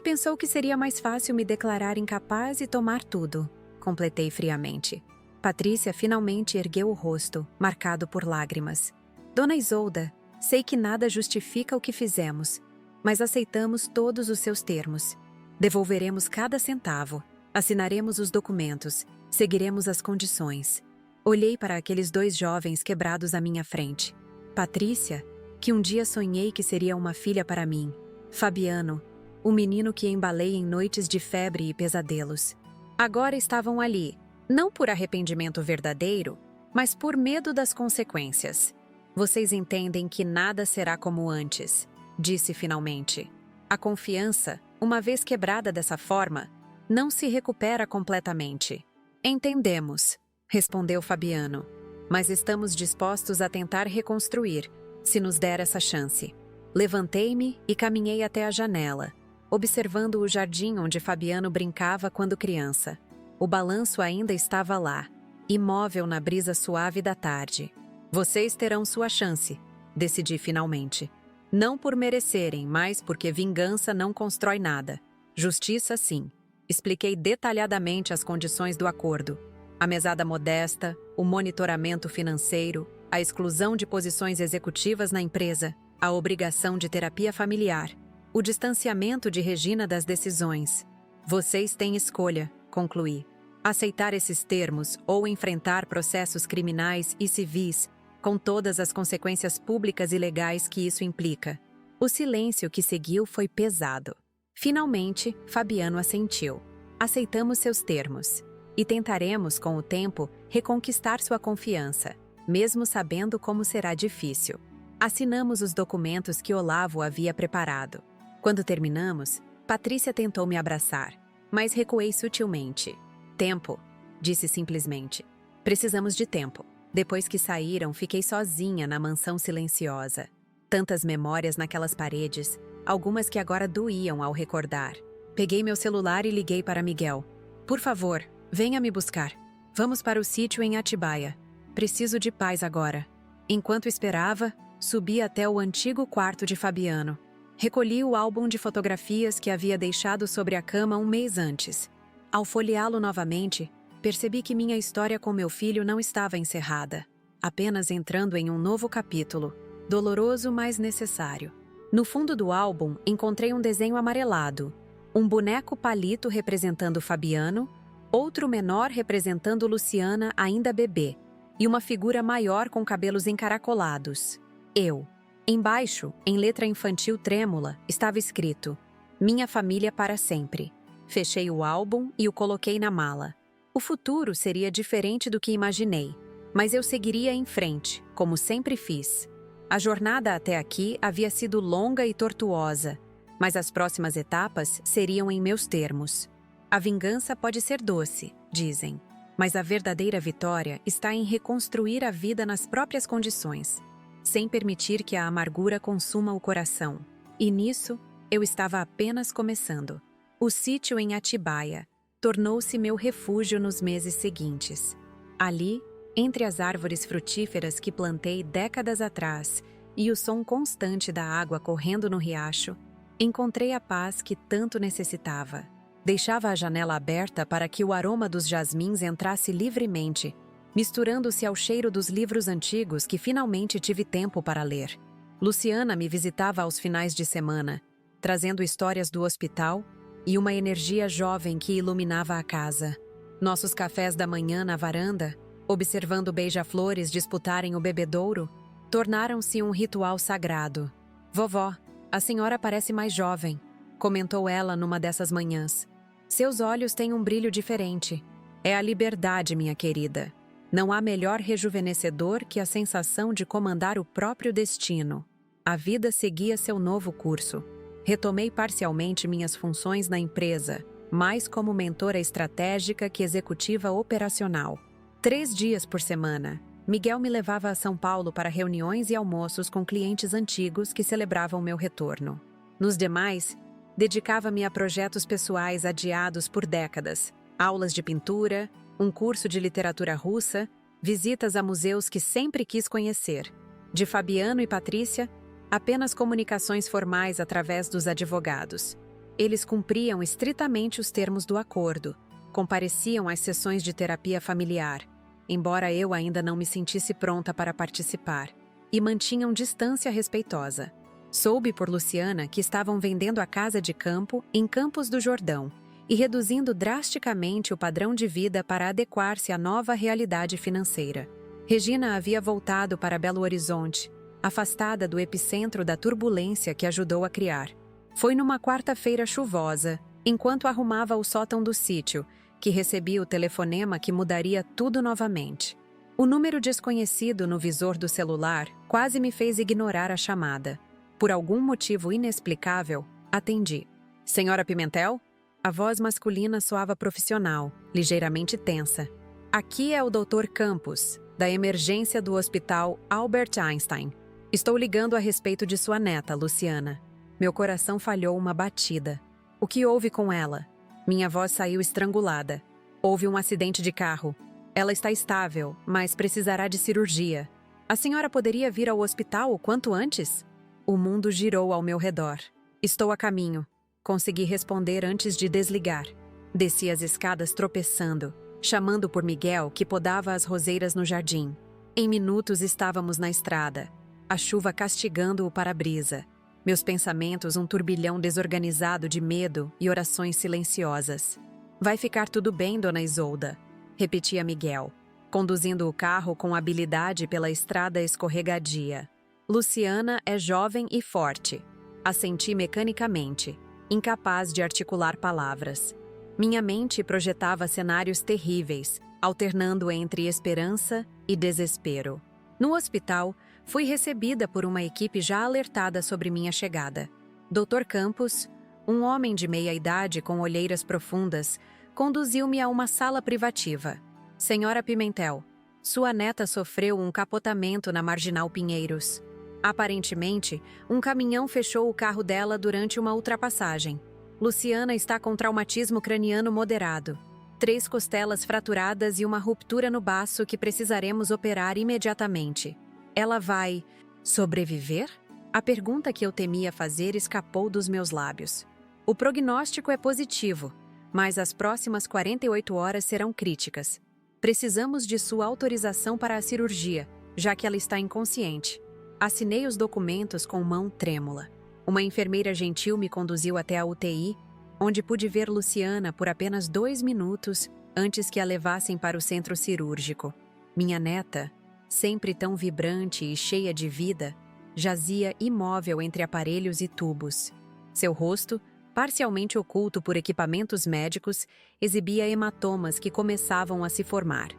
pensou que seria mais fácil me declarar incapaz e tomar tudo. Completei friamente. Patrícia finalmente ergueu o rosto, marcado por lágrimas. Dona Isolda, sei que nada justifica o que fizemos, mas aceitamos todos os seus termos. Devolveremos cada centavo, assinaremos os documentos, seguiremos as condições. Olhei para aqueles 2 jovens quebrados à minha frente. Patrícia, que um dia sonhei que seria uma filha para mim. Fabiano, o menino que embalei em noites de febre e pesadelos. Agora estavam ali, não por arrependimento verdadeiro, mas por medo das consequências. Vocês entendem que nada será como antes, disse finalmente. A confiança, uma vez quebrada dessa forma, não se recupera completamente. Entendemos, respondeu Fabiano, mas estamos dispostos a tentar reconstruir, se nos der essa chance. Levantei-me e caminhei até a janela, observando o jardim onde Fabiano brincava quando criança. O balanço ainda estava lá, imóvel na brisa suave da tarde. Vocês terão sua chance, decidi finalmente. Não por merecerem, mas porque vingança não constrói nada. Justiça, sim. Expliquei detalhadamente as condições do acordo. A mesada modesta, o monitoramento financeiro, a exclusão de posições executivas na empresa, a obrigação de terapia familiar, o distanciamento de Regina das decisões. Vocês têm escolha, concluí. Aceitar esses termos ou enfrentar processos criminais e civis com todas as consequências públicas e legais que isso implica. O silêncio que seguiu foi pesado. Finalmente, Fabiano assentiu. Aceitamos seus termos. E tentaremos, com o tempo, reconquistar sua confiança, mesmo sabendo como será difícil. Assinamos os documentos que Olavo havia preparado. Quando terminamos, Patrícia tentou me abraçar, mas recuei sutilmente. Tempo, disse simplesmente. Precisamos de tempo. Depois que saíram, fiquei sozinha na mansão silenciosa. Tantas memórias naquelas paredes, algumas que agora doíam ao recordar. Peguei meu celular e liguei para Miguel. Por favor, venha me buscar. Vamos para o sítio em Atibaia. Preciso de paz agora. Enquanto esperava, subi até o antigo quarto de Fabiano. Recolhi o álbum de fotografias que havia deixado sobre a cama um mês antes. Ao folheá-lo novamente, percebi que minha história com meu filho não estava encerrada, apenas entrando em um novo capítulo, doloroso, mas necessário. No fundo do álbum, encontrei um desenho amarelado, um boneco palito representando Fabiano, outro menor representando Luciana, ainda bebê, e uma figura maior com cabelos encaracolados. Eu. Embaixo, em letra infantil trêmula, estava escrito: Minha família para sempre. Fechei o álbum e o coloquei na mala. O futuro seria diferente do que imaginei, mas eu seguiria em frente, como sempre fiz. A jornada até aqui havia sido longa e tortuosa, mas as próximas etapas seriam em meus termos. A vingança pode ser doce, dizem, mas a verdadeira vitória está em reconstruir a vida nas próprias condições, sem permitir que a amargura consuma o coração. E nisso, eu estava apenas começando. O sítio em Atibaia tornou-se meu refúgio nos meses seguintes. Ali, entre as árvores frutíferas que plantei décadas atrás e o som constante da água correndo no riacho, encontrei a paz que tanto necessitava. Deixava a janela aberta para que o aroma dos jasmins entrasse livremente, misturando-se ao cheiro dos livros antigos que finalmente tive tempo para ler. Luciana me visitava aos finais de semana, trazendo histórias do hospital e uma energia jovem que iluminava a casa. Nossos cafés da manhã na varanda, observando beija-flores disputarem o bebedouro, tornaram-se um ritual sagrado. Vovó, a senhora parece mais jovem, comentou ela numa dessas manhãs. Seus olhos têm um brilho diferente. É a liberdade, minha querida. Não há melhor rejuvenescedor que a sensação de comandar o próprio destino. A vida seguia seu novo curso. Retomei parcialmente minhas funções na empresa, mais como mentora estratégica que executiva operacional. 3 dias por semana, Miguel me levava a São Paulo para reuniões e almoços com clientes antigos que celebravam meu retorno. Nos demais, dedicava-me a projetos pessoais adiados por décadas, aulas de pintura, um curso de literatura russa, visitas a museus que sempre quis conhecer. De Fabiano e Patrícia, apenas comunicações formais através dos advogados. Eles cumpriam estritamente os termos do acordo, compareciam às sessões de terapia familiar, embora eu ainda não me sentisse pronta para participar, e mantinham distância respeitosa. Soube por Luciana que estavam vendendo a casa de campo em Campos do Jordão e reduzindo drasticamente o padrão de vida para adequar-se à nova realidade financeira. Regina havia voltado para Belo Horizonte, afastada do epicentro da turbulência que ajudou a criar. Foi numa quarta-feira chuvosa, enquanto arrumava o sótão do sítio, que recebi o telefonema que mudaria tudo novamente. O número desconhecido no visor do celular quase me fez ignorar a chamada. Por algum motivo inexplicável, atendi. Senhora Pimentel? A voz masculina soava profissional, ligeiramente tensa. Aqui é o Dr. Campos, da emergência do Hospital Albert Einstein. Estou ligando a respeito de sua neta, Luciana. Meu coração falhou uma batida. O que houve com ela? Minha voz saiu estrangulada. Houve um acidente de carro. Ela está estável, mas precisará de cirurgia. A senhora poderia vir ao hospital o quanto antes? O mundo girou ao meu redor. Estou a caminho. Consegui responder antes de desligar. Desci as escadas tropeçando, chamando por Miguel, que podava as roseiras no jardim. Em minutos estávamos na estrada, a chuva castigando o para-brisa. Meus pensamentos um turbilhão desorganizado de medo e orações silenciosas. Vai ficar tudo bem, dona Isolda, repetia Miguel, conduzindo o carro com habilidade pela estrada escorregadia. Luciana é jovem e forte. Assenti mecanicamente, incapaz de articular palavras. Minha mente projetava cenários terríveis, alternando entre esperança e desespero. No hospital, fui recebida por uma equipe já alertada sobre minha chegada. Dr. Campos, um homem de meia-idade com olheiras profundas, conduziu-me a uma sala privativa. Senhora Pimentel, sua neta sofreu um capotamento na Marginal Pinheiros. Aparentemente, um caminhão fechou o carro dela durante uma ultrapassagem. Luciana está com traumatismo craniano moderado. 3 costelas fraturadas e uma ruptura no baço que precisaremos operar imediatamente. Ela vai sobreviver? A pergunta que eu temia fazer escapou dos meus lábios. O prognóstico é positivo, mas as próximas 48 horas serão críticas. Precisamos de sua autorização para a cirurgia, já que ela está inconsciente. Assinei os documentos com mão trêmula. Uma enfermeira gentil me conduziu até a UTI, onde pude ver Luciana por apenas 2 minutos antes que a levassem para o centro cirúrgico. Minha neta, sempre tão vibrante e cheia de vida, jazia imóvel entre aparelhos e tubos. Seu rosto, parcialmente oculto por equipamentos médicos, exibia hematomas que começavam a se formar.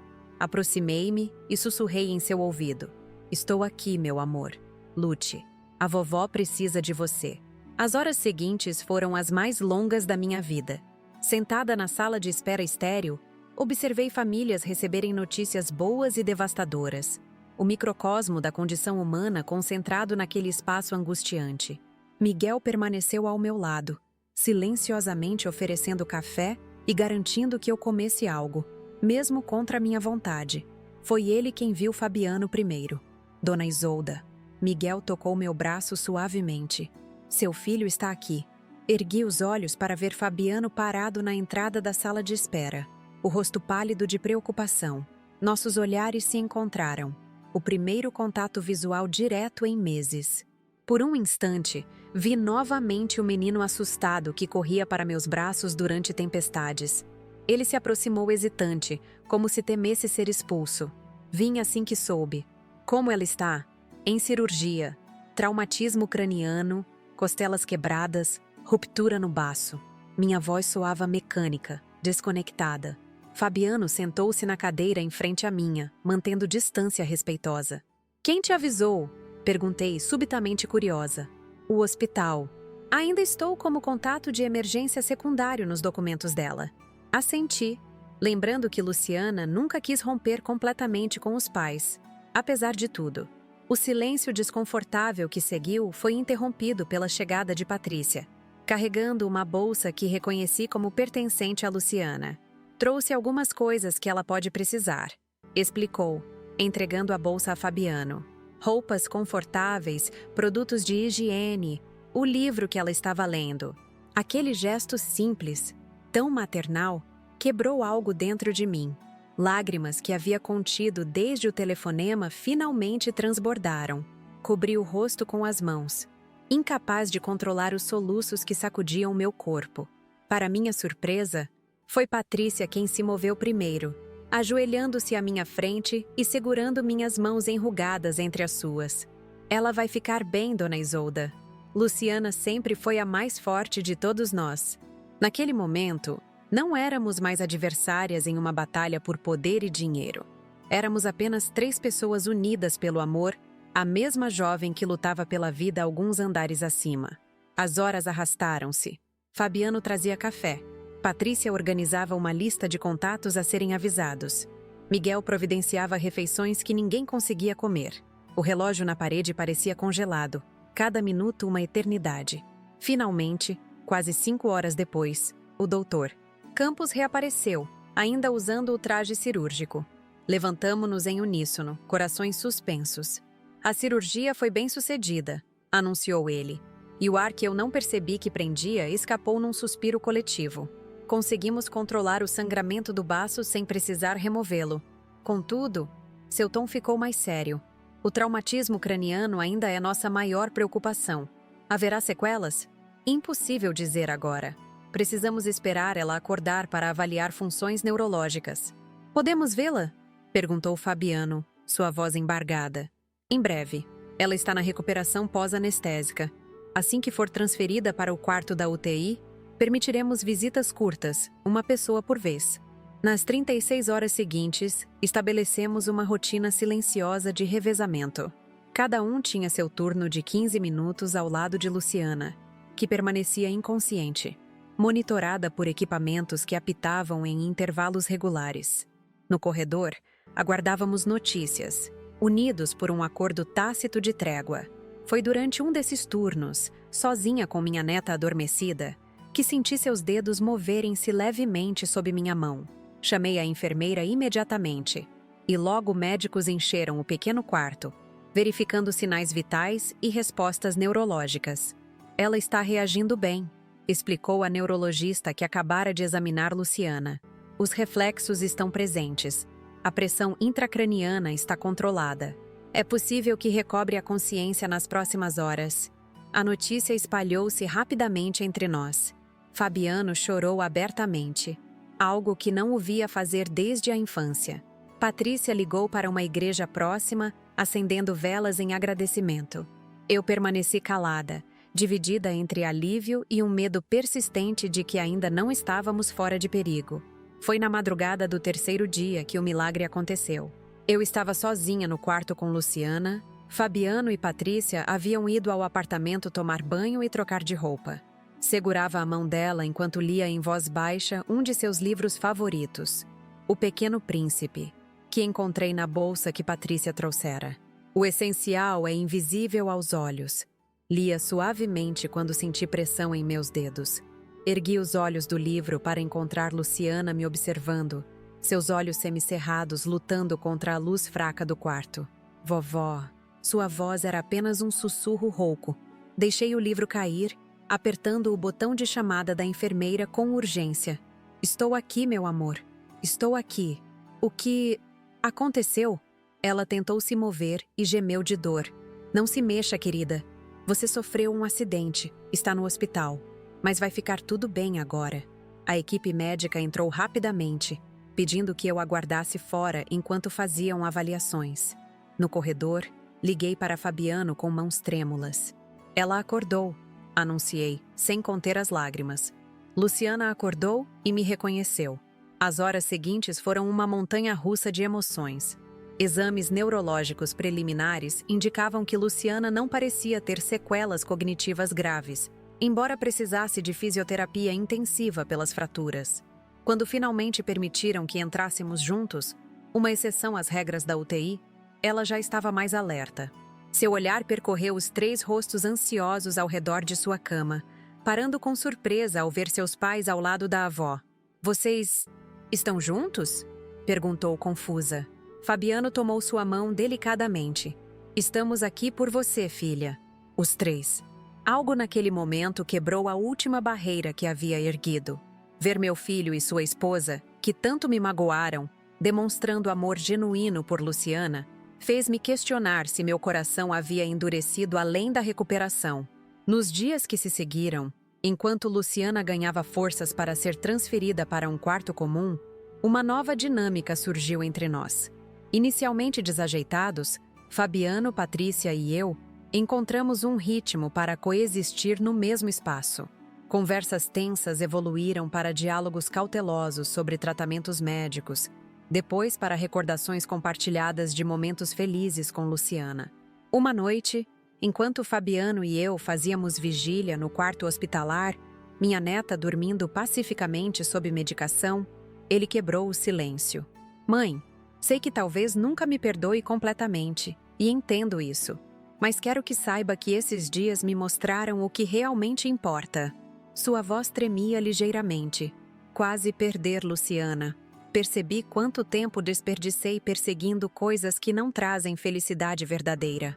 Aproximei-me e sussurrei em seu ouvido. Estou aqui, meu amor. Lute. A vovó precisa de você. As horas seguintes foram as mais longas da minha vida. Sentada na sala de espera estéril, observei famílias receberem notícias boas e devastadoras. O microcosmo da condição humana concentrado naquele espaço angustiante. Miguel permaneceu ao meu lado, silenciosamente oferecendo café e garantindo que eu comesse algo, mesmo contra minha vontade. Foi ele quem viu Fabiano primeiro. Dona Isolda. Miguel tocou meu braço suavemente. Seu filho está aqui. Ergui os olhos para ver Fabiano parado na entrada da sala de espera, o rosto pálido de preocupação. Nossos olhares se encontraram. O primeiro contato visual direto em meses. Por um instante, vi novamente o menino assustado que corria para meus braços durante tempestades. Ele se aproximou hesitante, como se temesse ser expulso. Vim assim que soube. Como ela está? Em cirurgia. Traumatismo craniano, costelas quebradas, ruptura no baço. Minha voz soava mecânica, desconectada. Fabiano sentou-se na cadeira em frente à minha, mantendo distância respeitosa. Quem te avisou? Perguntei, subitamente curiosa. O hospital. Ainda estou como contato de emergência secundário nos documentos dela. Assenti, lembrando que Luciana nunca quis romper completamente com os pais. Apesar de tudo, o silêncio desconfortável que seguiu foi interrompido pela chegada de Patrícia, carregando uma bolsa que reconheci como pertencente a Luciana. Trouxe algumas coisas que ela pode precisar, explicou, entregando a bolsa a Fabiano. Roupas confortáveis, produtos de higiene, o livro que ela estava lendo. Aquele gesto simples, tão maternal, quebrou algo dentro de mim. Lágrimas que havia contido desde o telefonema finalmente transbordaram. Cobri o rosto com as mãos, incapaz de controlar os soluços que sacudiam meu corpo. Para minha surpresa, foi Patrícia quem se moveu primeiro, ajoelhando-se à minha frente e segurando minhas mãos enrugadas entre as suas. Ela vai ficar bem, dona Isolda. Luciana sempre foi a mais forte de todos nós. Naquele momento, Não éramos mais adversárias em uma batalha por poder e dinheiro. Éramos apenas 3 pessoas unidas pelo amor, a mesma jovem que lutava pela vida alguns andares acima. As horas arrastaram-se. Fabiano trazia café. Patrícia organizava uma lista de contatos a serem avisados. Miguel providenciava refeições que ninguém conseguia comer. O relógio na parede parecia congelado, cada minuto uma eternidade. Finalmente, quase 5 horas depois, o doutor Campos reapareceu, ainda usando o traje cirúrgico. Levantamo-nos em uníssono, corações suspensos. A cirurgia foi bem-sucedida, anunciou ele, e o ar que eu não percebi que prendia escapou num suspiro coletivo. Conseguimos controlar o sangramento do baço sem precisar removê-lo. Contudo, seu tom ficou mais sério. O traumatismo craniano ainda é nossa maior preocupação. Haverá sequelas? Impossível dizer agora. Precisamos esperar ela acordar para avaliar funções neurológicas. Podemos vê-la? Perguntou Fabiano, sua voz embargada. Em breve. Ela está na recuperação pós-anestésica. Assim que for transferida para o quarto da UTI, permitiremos visitas curtas, uma pessoa por vez. Nas 36 horas seguintes, estabelecemos uma rotina silenciosa de revezamento. Cada um tinha seu turno de 15 minutos ao lado de Luciana, que permanecia inconsciente, monitorada por equipamentos que apitavam em intervalos regulares. No corredor, aguardávamos notícias, unidos por um acordo tácito de trégua. Foi durante um desses turnos, sozinha com minha neta adormecida, que senti seus dedos moverem-se levemente sob minha mão. Chamei a enfermeira imediatamente, e logo médicos encheram o pequeno quarto, verificando sinais vitais e respostas neurológicas. Ela está reagindo bem, explicou a neurologista que acabara de examinar Luciana. Os reflexos estão presentes. A pressão intracraniana está controlada. É possível que recobre a consciência nas próximas horas. A notícia espalhou-se rapidamente entre nós. Fabiano chorou abertamente, algo que não o via fazer desde a infância. Patrícia ligou para uma igreja próxima, acendendo velas em agradecimento. Eu permaneci calada, dividida entre alívio e um medo persistente de que ainda não estávamos fora de perigo. Foi na madrugada do 3º dia que o milagre aconteceu. Eu estava sozinha no quarto com Luciana. Fabiano e Patrícia haviam ido ao apartamento tomar banho e trocar de roupa. Segurava a mão dela enquanto lia em voz baixa um de seus livros favoritos, O Pequeno Príncipe, que encontrei na bolsa que Patrícia trouxera. O essencial é invisível aos olhos. Lia suavemente quando senti pressão em meus dedos. Ergui os olhos do livro para encontrar Luciana me observando, seus olhos semicerrados lutando contra a luz fraca do quarto. Vovó, sua voz era apenas um sussurro rouco. Deixei o livro cair, apertando o botão de chamada da enfermeira com urgência. Estou aqui, meu amor. Estou aqui. O que aconteceu? Ela tentou se mover e gemeu de dor. Não se mexa, querida. Você sofreu um acidente. Está no hospital. Mas vai ficar tudo bem agora. A equipe médica entrou rapidamente, pedindo que eu aguardasse fora enquanto faziam avaliações. No corredor, liguei para Fabiano com mãos trêmulas. Ela acordou, anunciei, sem conter as lágrimas. Luciana acordou e me reconheceu. As horas seguintes foram uma montanha-russa de emoções. Exames neurológicos preliminares indicavam que Luciana não parecia ter sequelas cognitivas graves, embora precisasse de fisioterapia intensiva pelas fraturas. Quando finalmente permitiram que entrássemos juntos, uma exceção às regras da UTI, ela já estava mais alerta. Seu olhar percorreu os 3 rostos ansiosos ao redor de sua cama, parando com surpresa ao ver seus pais ao lado da avó. Vocês estão juntos? Perguntou confusa. Fabiano tomou sua mão delicadamente. Estamos aqui por você, filha. Os 3. Algo naquele momento quebrou a última barreira que havia erguido. Ver meu filho e sua esposa, que tanto me magoaram, demonstrando amor genuíno por Luciana, fez-me questionar se meu coração havia endurecido além da recuperação. Nos dias que se seguiram, enquanto Luciana ganhava forças para ser transferida para um quarto comum, uma nova dinâmica surgiu entre nós. Inicialmente desajeitados, Fabiano, Patrícia e eu encontramos um ritmo para coexistir no mesmo espaço. Conversas tensas evoluíram para diálogos cautelosos sobre tratamentos médicos, depois para recordações compartilhadas de momentos felizes com Luciana. Uma noite, enquanto Fabiano e eu fazíamos vigília no quarto hospitalar, minha neta dormindo pacificamente sob medicação, ele quebrou o silêncio. Mãe, sei que talvez nunca me perdoe completamente, e entendo isso. Mas quero que saiba que esses dias me mostraram o que realmente importa. Sua voz tremia ligeiramente. Quase perder Luciana. Percebi quanto tempo desperdicei perseguindo coisas que não trazem felicidade verdadeira.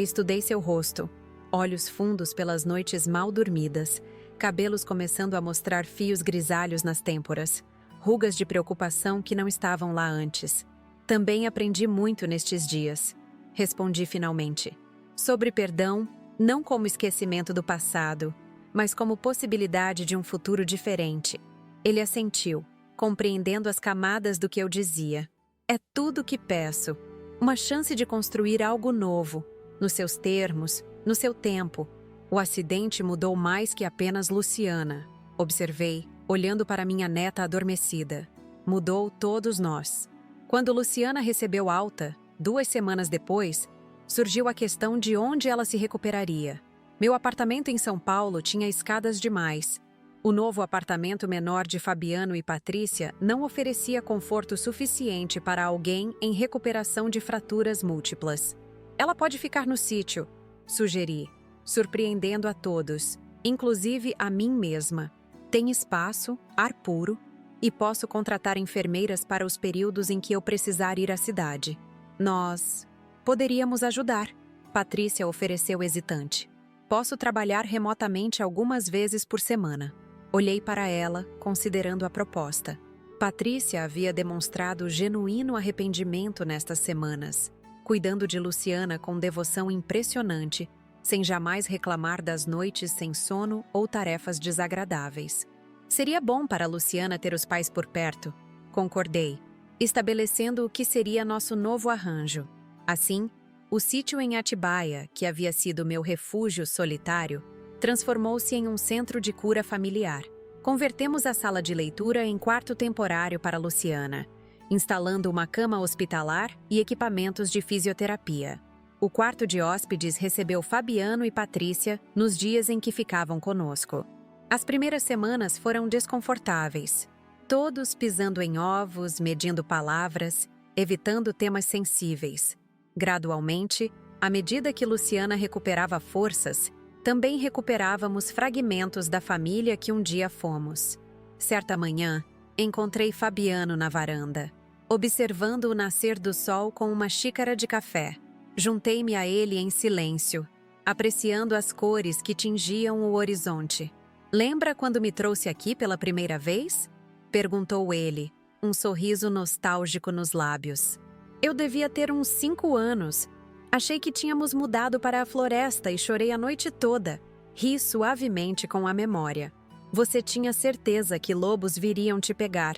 Estudei seu rosto. Olhos fundos pelas noites mal dormidas, cabelos começando a mostrar fios grisalhos nas têmporas, rugas de preocupação que não estavam lá antes. Também aprendi muito nestes dias. Respondi finalmente. Sobre perdão, não como esquecimento do passado, mas como possibilidade de um futuro diferente. Ele assentiu, compreendendo as camadas do que eu dizia. É tudo o que peço. Uma chance de construir algo novo, nos seus termos, no seu tempo. O acidente mudou mais que apenas Luciana, observei, olhando para minha neta adormecida. Mudou todos nós. Quando Luciana recebeu alta, 2 semanas depois, surgiu a questão de onde ela se recuperaria. Meu apartamento em São Paulo tinha escadas demais. O novo apartamento menor de Fabiano e Patrícia não oferecia conforto suficiente para alguém em recuperação de fraturas múltiplas. Ela pode ficar no sítio, sugeri, surpreendendo a todos, inclusive a mim mesma. Tem espaço, ar puro, e posso contratar enfermeiras para os períodos em que eu precisar ir à cidade. Nós poderíamos ajudar, Patrícia ofereceu hesitante. Posso trabalhar remotamente algumas vezes por semana. Olhei para ela, considerando a proposta. Patrícia havia demonstrado genuíno arrependimento nestas semanas, cuidando de Luciana com devoção impressionante, sem jamais reclamar das noites sem sono ou tarefas desagradáveis. Seria bom para Luciana ter os pais por perto, concordei, estabelecendo o que seria nosso novo arranjo. Assim, o sítio em Atibaia, que havia sido meu refúgio solitário, transformou-se em um centro de cura familiar. Convertemos a sala de leitura em quarto temporário para Luciana, instalando uma cama hospitalar e equipamentos de fisioterapia. O quarto de hóspedes recebeu Fabiano e Patrícia nos dias em que ficavam conosco. As primeiras semanas foram desconfortáveis. Todos pisando em ovos, medindo palavras, evitando temas sensíveis. Gradualmente, à medida que Luciana recuperava forças, também recuperávamos fragmentos da família que um dia fomos. Certa manhã, encontrei Fabiano na varanda, observando o nascer do sol com uma xícara de café. Juntei-me a ele em silêncio, apreciando as cores que tingiam o horizonte. Lembra quando me trouxe aqui pela primeira vez? Perguntou ele, um sorriso nostálgico nos lábios. Eu devia ter uns 5 anos. Achei que tínhamos mudado para a floresta e chorei a noite toda. Ri suavemente com a memória. Você tinha certeza que lobos viriam te pegar.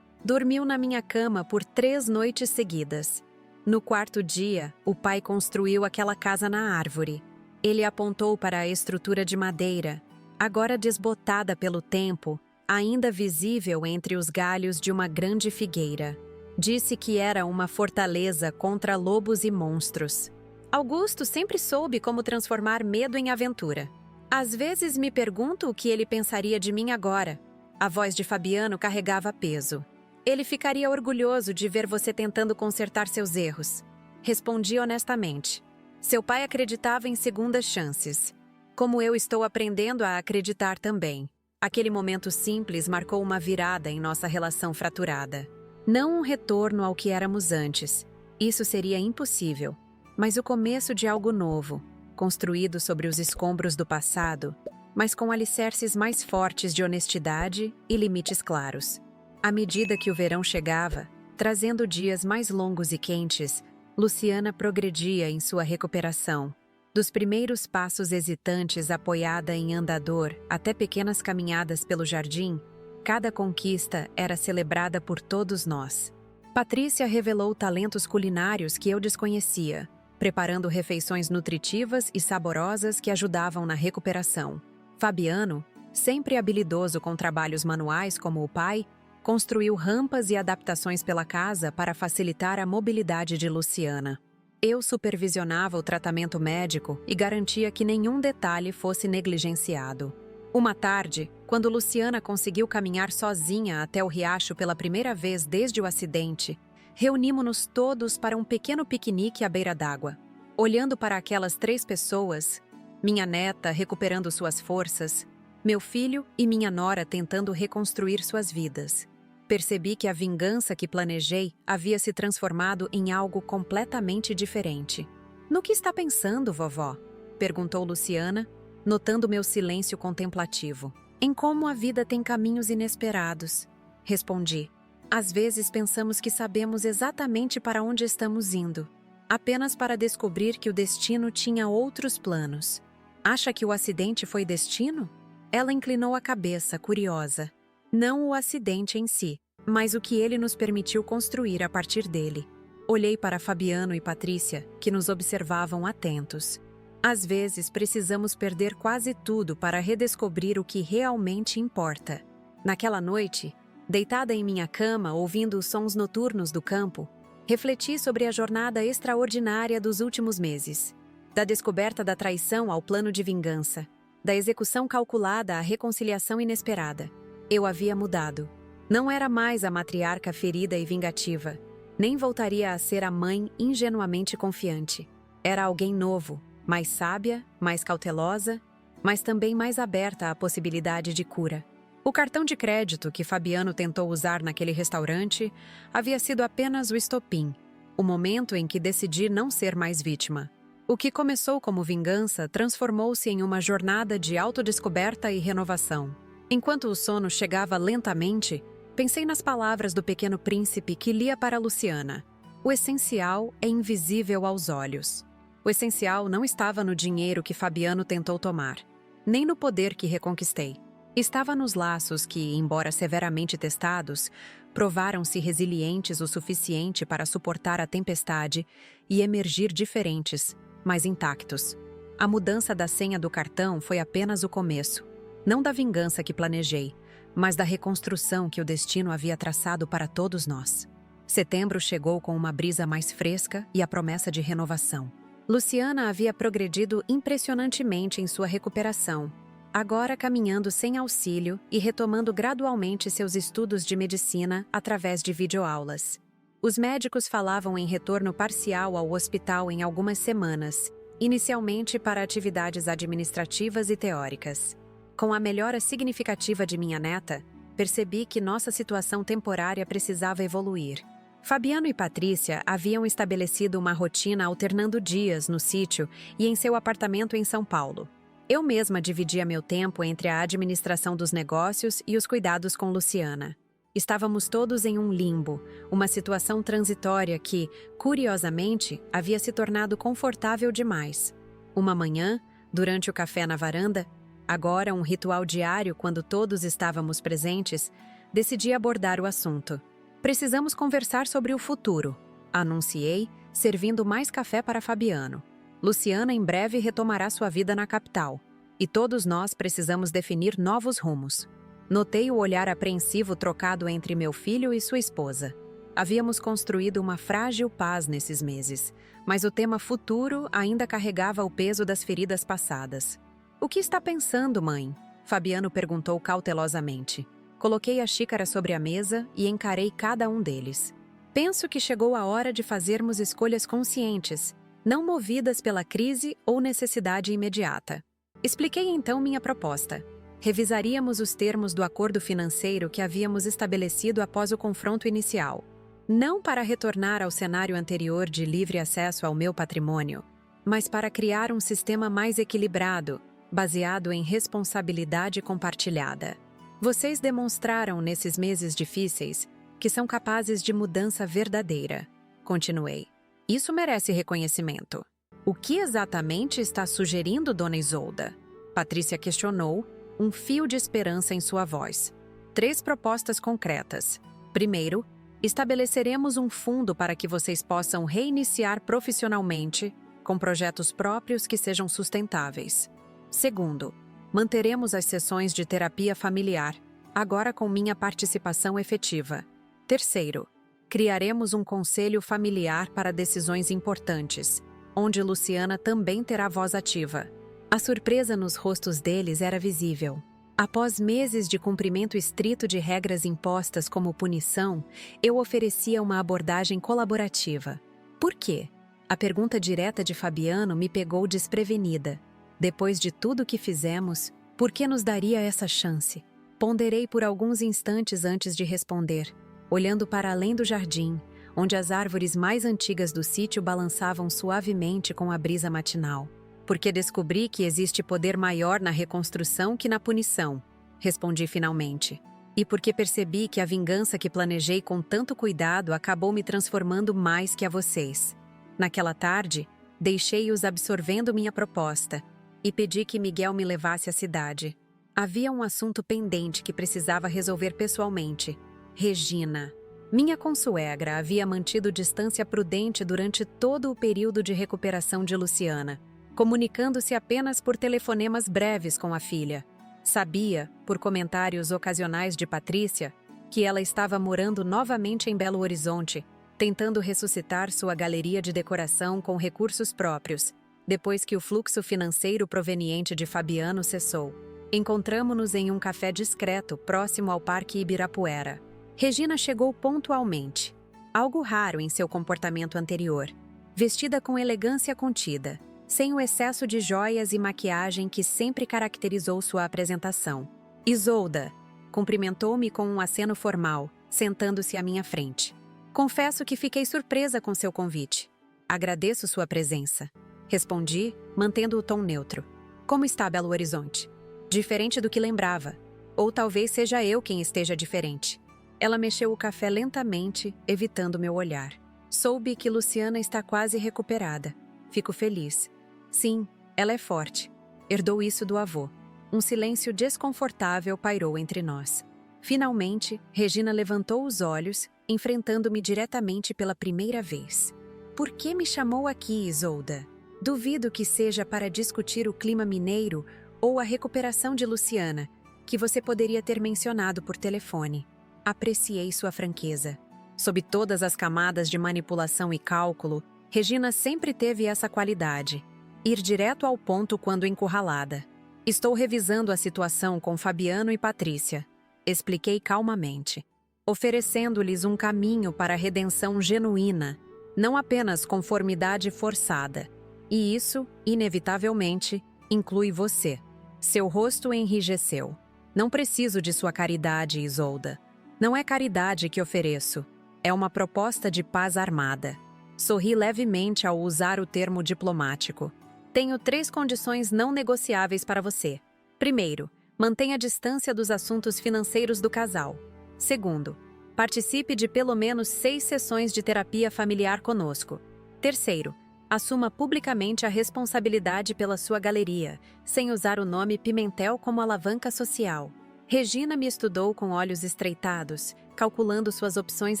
Dormiu na minha cama por 3 noites seguidas. No 4º dia, o pai construiu aquela casa na árvore. Ele apontou para a estrutura de madeira, agora desbotada pelo tempo, ainda visível entre os galhos de uma grande figueira. Disse que era uma fortaleza contra lobos e monstros. Augusto sempre soube como transformar medo em aventura. Às vezes me pergunto o que ele pensaria de mim agora. A voz de Fabiano carregava peso. Ele ficaria orgulhoso de ver você tentando consertar seus erros. Respondi honestamente. Seu pai acreditava em segundas chances. Como eu estou aprendendo a acreditar também. Aquele momento simples marcou uma virada em nossa relação fraturada. Não um retorno ao que éramos antes. Isso seria impossível. Mas o começo de algo novo, construído sobre os escombros do passado, mas com alicerces mais fortes de honestidade e limites claros. À medida que o verão chegava, trazendo dias mais longos e quentes, Luciana progredia em sua recuperação. Dos primeiros passos hesitantes apoiada em andador até pequenas caminhadas pelo jardim, cada conquista era celebrada por todos nós. Patrícia revelou talentos culinários que eu desconhecia, preparando refeições nutritivas e saborosas que ajudavam na recuperação. Fabiano sempre habilidoso com trabalhos manuais como o pai, construiu rampas e adaptações pela casa para facilitar a mobilidade de Luciana. Eu supervisionava o tratamento médico e garantia que nenhum detalhe fosse negligenciado. Uma tarde, quando Luciana conseguiu caminhar sozinha até o riacho pela primeira vez desde o acidente, reunimos-nos todos para um pequeno piquenique à beira d'água. Olhando para aquelas 3 pessoas, minha neta recuperando suas forças, meu filho e minha nora tentando reconstruir suas vidas, percebi que a vingança que planejei havia se transformado em algo completamente diferente. "No que está pensando, vovó?" perguntou Luciana, notando meu silêncio contemplativo. "Em como a vida tem caminhos inesperados", respondi. "Às vezes pensamos que sabemos exatamente para onde estamos indo, apenas para descobrir que o destino tinha outros planos." "Acha que o acidente foi destino?" Ela inclinou a cabeça, curiosa. "Não o acidente em si, mas o que ele nos permitiu construir a partir dele." Olhei para Fabiano e Patrícia, que nos observavam atentos. Às vezes precisamos perder quase tudo para redescobrir o que realmente importa. Naquela noite, deitada em minha cama ouvindo os sons noturnos do campo, refleti sobre a jornada extraordinária dos últimos meses. Da descoberta da traição ao plano de vingança, da execução calculada à reconciliação inesperada. Eu havia mudado. Não era mais a matriarca ferida e vingativa, nem voltaria a ser a mãe ingenuamente confiante. Era alguém novo, mais sábia, mais cautelosa, mas também mais aberta à possibilidade de cura. O cartão de crédito que Fabiano tentou usar naquele restaurante havia sido apenas o estopim, o momento em que decidi não ser mais vítima. O que começou como vingança transformou-se em uma jornada de autodescoberta e renovação. Enquanto o sono chegava lentamente, pensei nas palavras do Pequeno Príncipe que lia para Luciana. O essencial é invisível aos olhos. O essencial não estava no dinheiro que Fabiano tentou tomar, nem no poder que reconquistei. Estava nos laços que, embora severamente testados, provaram-se resilientes o suficiente para suportar a tempestade e emergir diferentes, mas intactos. A mudança da senha do cartão foi apenas o começo, não da vingança que planejei, mas da reconstrução que o destino havia traçado para todos nós. Setembro chegou com uma brisa mais fresca e a promessa de renovação. Luciana havia progredido impressionantemente em sua recuperação, agora caminhando sem auxílio e retomando gradualmente seus estudos de medicina através de videoaulas. Os médicos falavam em retorno parcial ao hospital em algumas semanas, inicialmente para atividades administrativas e teóricas. Com a melhora significativa de minha neta, percebi que nossa situação temporária precisava evoluir. Fabiano e Patrícia haviam estabelecido uma rotina alternando dias no sítio e em seu apartamento em São Paulo. Eu mesma dividia meu tempo entre a administração dos negócios e os cuidados com Luciana. Estávamos todos em um limbo, uma situação transitória que, curiosamente, havia se tornado confortável demais. Uma manhã, durante o café na varanda, agora um ritual diário quando todos estávamos presentes, decidi abordar o assunto. "Precisamos conversar sobre o futuro", anunciei, servindo mais café para Fabiano. "Luciana em breve retomará sua vida na capital, e todos nós precisamos definir novos rumos." Notei o olhar apreensivo trocado entre meu filho e sua esposa. Havíamos construído uma frágil paz nesses meses, mas o tema futuro ainda carregava o peso das feridas passadas. "O que está pensando, mãe?" Fabiano perguntou cautelosamente. Coloquei a xícara sobre a mesa e encarei cada um deles. "Penso que chegou a hora de fazermos escolhas conscientes, não movidas pela crise ou necessidade imediata." Expliquei então minha proposta. Revisaríamos os termos do acordo financeiro que havíamos estabelecido após o confronto inicial. Não para retornar ao cenário anterior de livre acesso ao meu patrimônio, mas para criar um sistema mais equilibrado, baseado em responsabilidade compartilhada. "Vocês demonstraram nesses meses difíceis que são capazes de mudança verdadeira", continuei. "Isso merece reconhecimento." "O que exatamente está sugerindo, Dona Isolda?" Patrícia questionou, um fio de esperança em sua voz. 3 propostas concretas. Primeiro, estabeleceremos um fundo para que vocês possam reiniciar profissionalmente, com projetos próprios que sejam sustentáveis. Segundo, Manteremos as sessões de terapia familiar, agora com minha participação efetiva. Terceiro, criaremos um conselho familiar para decisões importantes, onde Luciana também terá voz ativa. A surpresa nos rostos deles era visível. Após meses de cumprimento estrito de regras impostas como punição, eu oferecia uma abordagem colaborativa. Por quê? A pergunta direta de Fabiano me pegou desprevenida. Depois de tudo que fizemos, por que nos daria essa chance? Ponderei por alguns instantes antes de responder, olhando para além do jardim, onde as árvores mais antigas do sítio balançavam suavemente com a brisa matinal. Porque descobri que existe poder maior na reconstrução que na punição, respondi finalmente. E porque percebi que a vingança que planejei com tanto cuidado acabou me transformando mais que a vocês. Naquela tarde, deixei-os absorvendo minha proposta e pedi que Miguel me levasse à cidade. Havia um assunto pendente que precisava resolver pessoalmente. Regina. Minha consuegra havia mantido distância prudente durante todo o período de recuperação de Luciana, comunicando-se apenas por telefonemas breves com a filha. Sabia, por comentários ocasionais de Patrícia, que ela estava morando novamente em Belo Horizonte, tentando ressuscitar sua galeria de decoração com recursos próprios, depois que o fluxo financeiro proveniente de Fabiano cessou. Encontramo-nos em um café discreto próximo ao Parque Ibirapuera. Regina chegou pontualmente, algo raro em seu comportamento anterior, vestida com elegância contida, sem o excesso de joias e maquiagem que sempre caracterizou sua apresentação. Isolda, cumprimentou-me com um aceno formal, sentando-se à minha frente. Confesso que fiquei surpresa com seu convite. Agradeço sua presença. Respondi, mantendo o tom neutro. Como está Belo Horizonte? Diferente do que lembrava. Ou talvez seja eu quem esteja diferente. Ela mexeu o café lentamente, evitando meu olhar. Soube que Luciana está quase recuperada. Fico feliz. Sim, ela é forte. Herdou isso do avô. Um silêncio desconfortável pairou entre nós. Finalmente, Regina levantou os olhos, enfrentando-me diretamente pela primeira vez. Por que me chamou aqui, Isolda? Duvido que seja para discutir o clima mineiro ou a recuperação de Luciana, que você poderia ter mencionado por telefone. Apreciei sua franqueza. Sob todas as camadas de manipulação e cálculo, Regina sempre teve essa qualidade. Ir direto ao ponto quando encurralada. Estou revisando a situação com Fabiano e Patrícia. Expliquei calmamente, oferecendo-lhes um caminho para a redenção genuína, não apenas conformidade forçada. E isso, inevitavelmente, inclui você. Seu rosto enrijeceu. Não preciso de sua caridade, Isolda. Não é caridade que ofereço. É uma proposta de paz armada. Sorri levemente ao usar o termo diplomático. Tenho 3 condições não negociáveis para você. Primeiro, mantenha a distância dos assuntos financeiros do casal. Segundo, participe de pelo menos 6 sessões de terapia familiar conosco. Terceiro, assuma publicamente a responsabilidade pela sua galeria, sem usar o nome Pimentel como alavanca social. Regina me estudou com olhos estreitados, calculando suas opções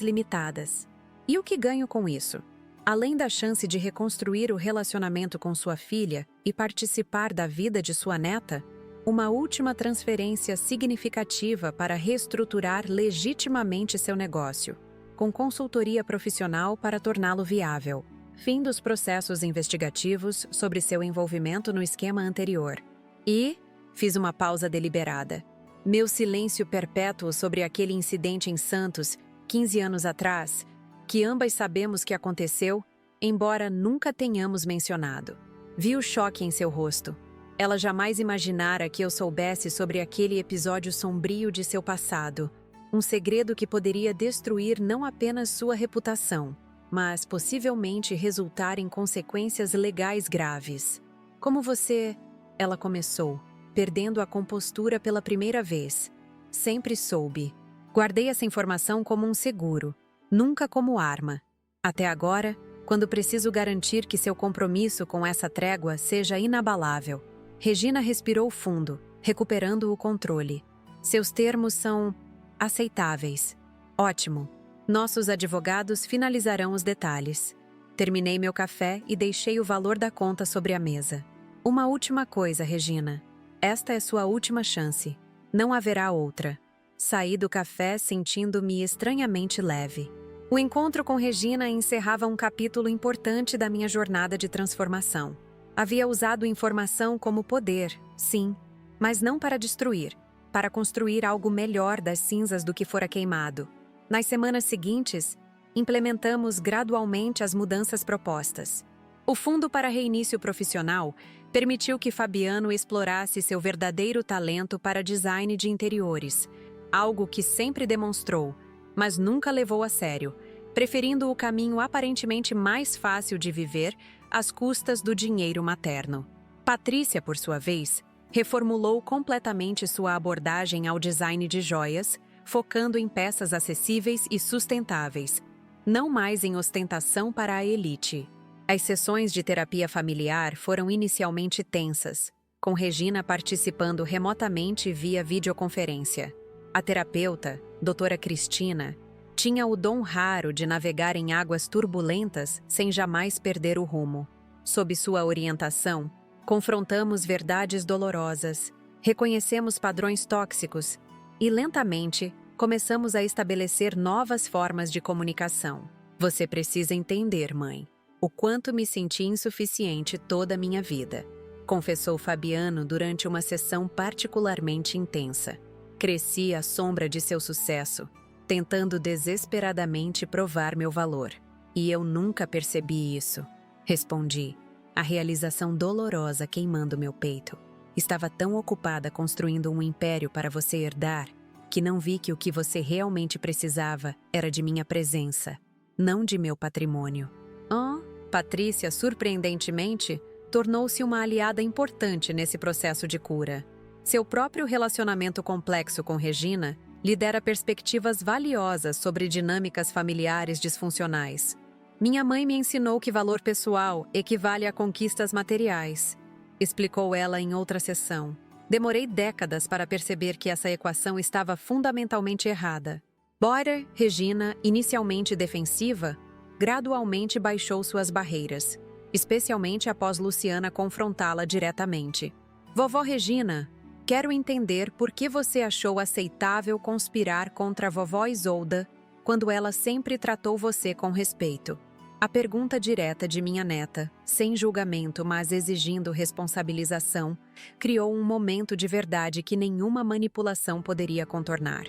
limitadas. E o que ganho com isso? Além da chance de reconstruir o relacionamento com sua filha e participar da vida de sua neta, uma última transferência significativa para reestruturar legitimamente seu negócio, com consultoria profissional para torná-lo viável. Fim dos processos investigativos sobre seu envolvimento no esquema anterior. E fiz uma pausa deliberada. Meu silêncio perpétuo sobre aquele incidente em Santos, 15 anos atrás, que ambas sabemos que aconteceu, embora nunca tenhamos mencionado. Vi o choque em seu rosto. Ela jamais imaginara que eu soubesse sobre aquele episódio sombrio de seu passado, um segredo que poderia destruir não apenas sua reputação, mas possivelmente resultar em consequências legais graves. Como você... Ela começou, perdendo a compostura pela primeira vez. Sempre soube. Guardei essa informação como um seguro, nunca como arma. Até agora, quando preciso garantir que seu compromisso com essa trégua seja inabalável. Regina respirou fundo, recuperando o controle. Seus termos são aceitáveis. Ótimo. Nossos advogados finalizarão os detalhes. Terminei meu café e deixei o valor da conta sobre a mesa. Uma última coisa, Regina. Esta é sua última chance. Não haverá outra. Saí do café sentindo-me estranhamente leve. O encontro com Regina encerrava um capítulo importante da minha jornada de transformação. Havia usado informação como poder, sim, mas não para destruir, para construir algo melhor das cinzas do que fora queimado. Nas semanas seguintes, implementamos gradualmente as mudanças propostas. O Fundo para Reinício Profissional permitiu que Fabiano explorasse seu verdadeiro talento para design de interiores, algo que sempre demonstrou, mas nunca levou a sério, preferindo o caminho aparentemente mais fácil de viver às custas do dinheiro materno. Patrícia, por sua vez, reformulou completamente sua abordagem ao design de joias, focando em peças acessíveis e sustentáveis, não mais em ostentação para a elite. As sessões de terapia familiar foram inicialmente tensas, com Regina participando remotamente via videoconferência. A terapeuta, doutora Cristina, tinha o dom raro de navegar em águas turbulentas sem jamais perder o rumo. Sob sua orientação, confrontamos verdades dolorosas, reconhecemos padrões tóxicos e, lentamente, começamos a estabelecer novas formas de comunicação. Você precisa entender, mãe, o quanto me senti insuficiente toda a minha vida, confessou Fabiano durante uma sessão particularmente intensa. Cresci à sombra de seu sucesso, tentando desesperadamente provar meu valor. E eu nunca percebi isso, respondi, a realização dolorosa queimando meu peito. Estava tão ocupada construindo um império para você herdar, que não vi que o que você realmente precisava era de minha presença, não de meu patrimônio. Patrícia, surpreendentemente, tornou-se uma aliada importante nesse processo de cura. Seu próprio relacionamento complexo com Regina lhe dera perspectivas valiosas sobre dinâmicas familiares disfuncionais. Minha mãe me ensinou que valor pessoal equivale a conquistas materiais, explicou ela em outra sessão. Demorei décadas para perceber que essa equação estava fundamentalmente errada. Embora Regina, inicialmente defensiva, gradualmente baixou suas barreiras, especialmente após Luciana confrontá-la diretamente. Vovó Regina, quero entender por que você achou aceitável conspirar contra a vovó Isolda quando ela sempre tratou você com respeito. A pergunta direta de minha neta, sem julgamento mas exigindo responsabilização, criou um momento de verdade que nenhuma manipulação poderia contornar.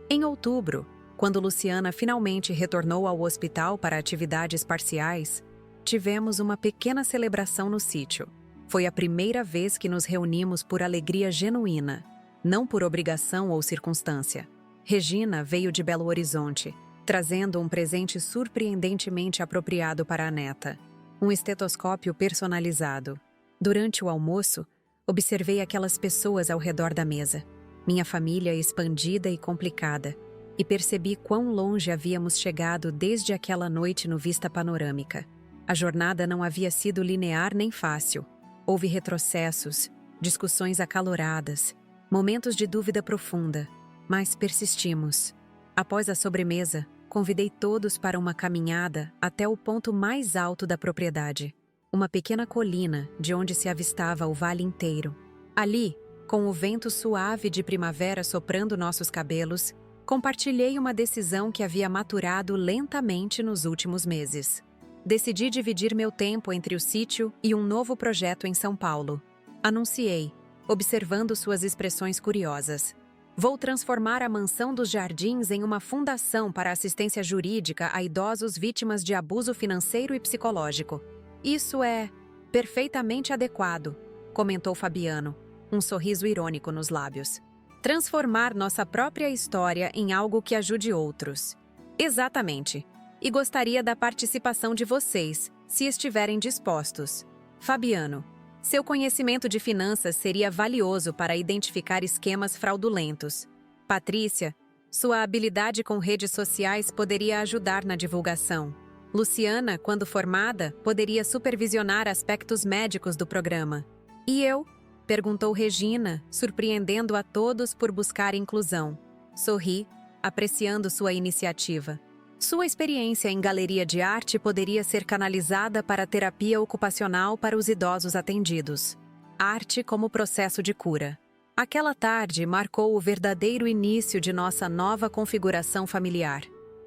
Em outubro, quando Luciana finalmente retornou ao hospital para atividades parciais, tivemos uma pequena celebração no sítio. Foi a primeira vez que nos reunimos por alegria genuína, não por obrigação ou circunstância. Regina veio de Belo Horizonte, trazendo um presente surpreendentemente apropriado para a neta, um estetoscópio personalizado. Durante o almoço, observei aquelas pessoas ao redor da mesa, minha família expandida e complicada, e percebi quão longe havíamos chegado desde aquela noite no Vista Panorâmica. A jornada não havia sido linear nem fácil. Houve retrocessos, discussões acaloradas, momentos de dúvida profunda, mas persistimos. Após a sobremesa, convidei todos para uma caminhada até o ponto mais alto da propriedade, uma pequena colina de onde se avistava o vale inteiro. Ali, com o vento suave de primavera soprando nossos cabelos, compartilhei uma decisão que havia maturado lentamente nos últimos meses. Decidi dividir meu tempo entre o sítio e um novo projeto em São Paulo. Anunciei, observando suas expressões curiosas. Vou transformar a Mansão dos Jardins em uma fundação para assistência jurídica a idosos vítimas de abuso financeiro e psicológico. Isso é perfeitamente adequado, comentou Fabiano, um sorriso irônico nos lábios. Transformar nossa própria história em algo que ajude outros. Exatamente. E gostaria da participação de vocês, se estiverem dispostos. Fabiano, seu conhecimento de finanças seria valioso para identificar esquemas fraudulentos. Patrícia, sua habilidade com redes sociais poderia ajudar na divulgação. Luciana, quando formada, poderia supervisionar aspectos médicos do programa. E eu? Perguntou Regina, surpreendendo a todos por buscar inclusão. Sorri, apreciando sua iniciativa. Sua experiência em galeria de arte poderia ser canalizada para terapia ocupacional para os idosos atendidos. Arte como processo de cura. Aquela tarde marcou o verdadeiro início de nossa nova configuração familiar.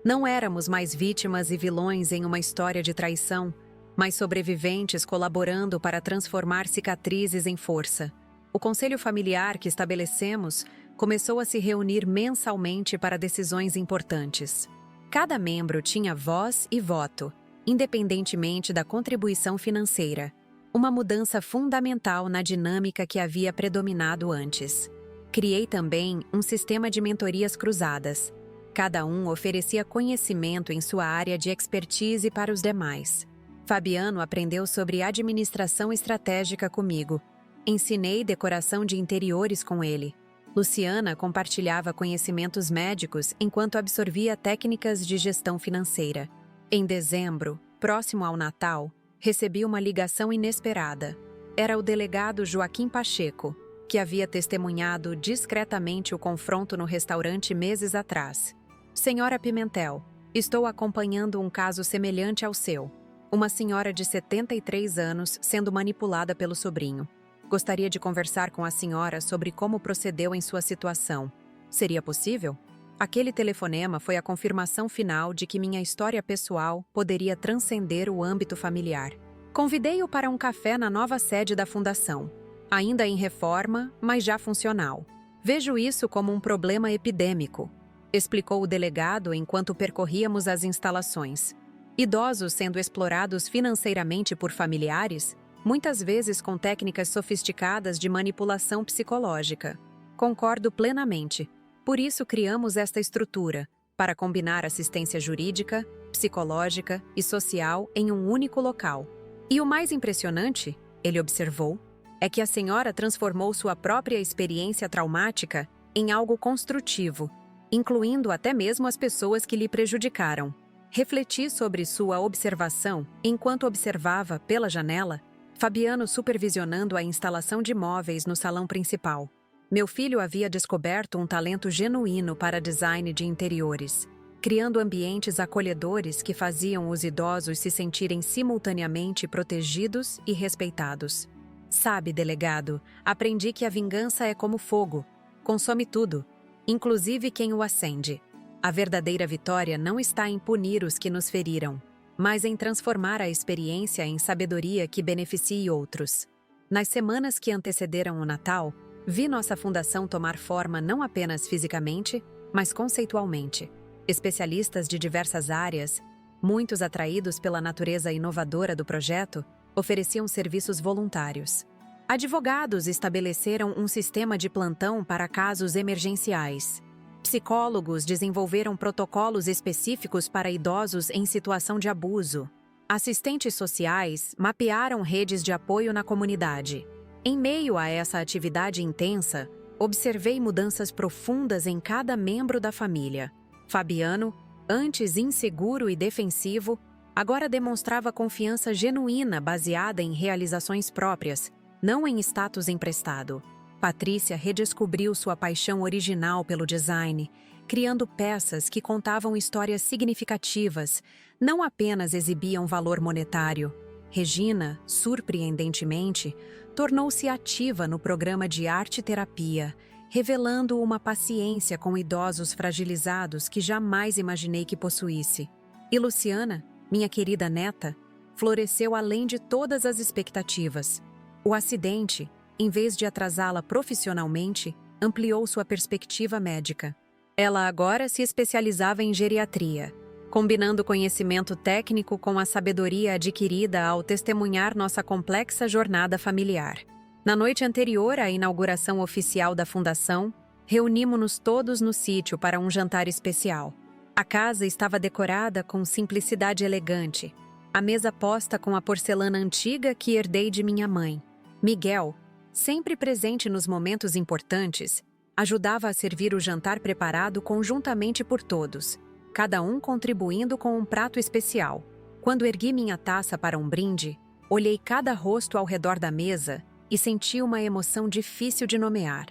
Não éramos mais vítimas e vilões em uma história de traição, mas sobreviventes colaborando para transformar cicatrizes em força. O conselho familiar que estabelecemos começou a se reunir mensalmente para decisões importantes. Cada membro tinha voz e voto, independentemente da contribuição financeira. Uma mudança fundamental na dinâmica que havia predominado antes. Criei também um sistema de mentorias cruzadas. Cada um oferecia conhecimento em sua área de expertise para os demais. Fabiano aprendeu sobre administração estratégica comigo. Ensinei decoração de interiores com ele. Luciana compartilhava conhecimentos médicos enquanto absorvia técnicas de gestão financeira. Em dezembro, próximo ao Natal, recebi uma ligação inesperada. Era o delegado Joaquim Pacheco, que havia testemunhado discretamente o confronto no restaurante meses atrás. Senhora Pimentel, estou acompanhando um caso semelhante ao seu. Uma senhora de 73 anos sendo manipulada pelo sobrinho. Gostaria de conversar com a senhora sobre como procedeu em sua situação. Seria possível? Aquele telefonema foi a confirmação final de que minha história pessoal poderia transcender o âmbito familiar. Convidei-o para um café na nova sede da fundação. Ainda em reforma, mas já funcional. Vejo isso como um problema epidêmico, explicou o delegado enquanto percorríamos as instalações. Idosos sendo explorados financeiramente por familiares, muitas vezes com técnicas sofisticadas de manipulação psicológica. Concordo plenamente. Por isso criamos esta estrutura, para combinar assistência jurídica, psicológica e social em um único local. E o mais impressionante, ele observou, é que a senhora transformou sua própria experiência traumática em algo construtivo, incluindo até mesmo as pessoas que lhe prejudicaram. Refleti sobre sua observação enquanto observava, pela janela, Fabiano supervisionando a instalação de móveis no salão principal. Meu filho havia descoberto um talento genuíno para design de interiores, criando ambientes acolhedores que faziam os idosos se sentirem simultaneamente protegidos e respeitados. Sabe, delegado, aprendi que a vingança é como fogo, consome tudo, inclusive quem o acende. A verdadeira vitória não está em punir os que nos feriram, mas em transformar a experiência em sabedoria que beneficie outros. Nas semanas que antecederam o Natal, vi nossa fundação tomar forma não apenas fisicamente, mas conceitualmente. Especialistas de diversas áreas, muitos atraídos pela natureza inovadora do projeto, ofereciam serviços voluntários. Advogados estabeleceram um sistema de plantão para casos emergenciais. Psicólogos desenvolveram protocolos específicos para idosos em situação de abuso. Assistentes sociais mapearam redes de apoio na comunidade. Em meio a essa atividade intensa, observei mudanças profundas em cada membro da família. Fabiano, antes inseguro e defensivo, agora demonstrava confiança genuína baseada em realizações próprias, não em status emprestado. Patrícia redescobriu sua paixão original pelo design, criando peças que contavam histórias significativas, não apenas exibiam valor monetário. Regina, surpreendentemente, tornou-se ativa no programa de arte-terapia, revelando uma paciência com idosos fragilizados que jamais imaginei que possuísse. E Luciana, minha querida neta, floresceu além de todas as expectativas. O acidente, em vez de atrasá-la profissionalmente, ampliou sua perspectiva médica. Ela agora se especializava em geriatria, combinando conhecimento técnico com a sabedoria adquirida ao testemunhar nossa complexa jornada familiar. Na noite anterior à inauguração oficial da fundação, reunimos-nos todos no sítio para um jantar especial. A casa estava decorada com simplicidade elegante, a mesa posta com a porcelana antiga que herdei de minha mãe. Miguel, sempre presente nos momentos importantes, ajudava a servir o jantar preparado conjuntamente por todos, cada um contribuindo com um prato especial. Quando ergui minha taça para um brinde, olhei cada rosto ao redor da mesa e senti uma emoção difícil de nomear.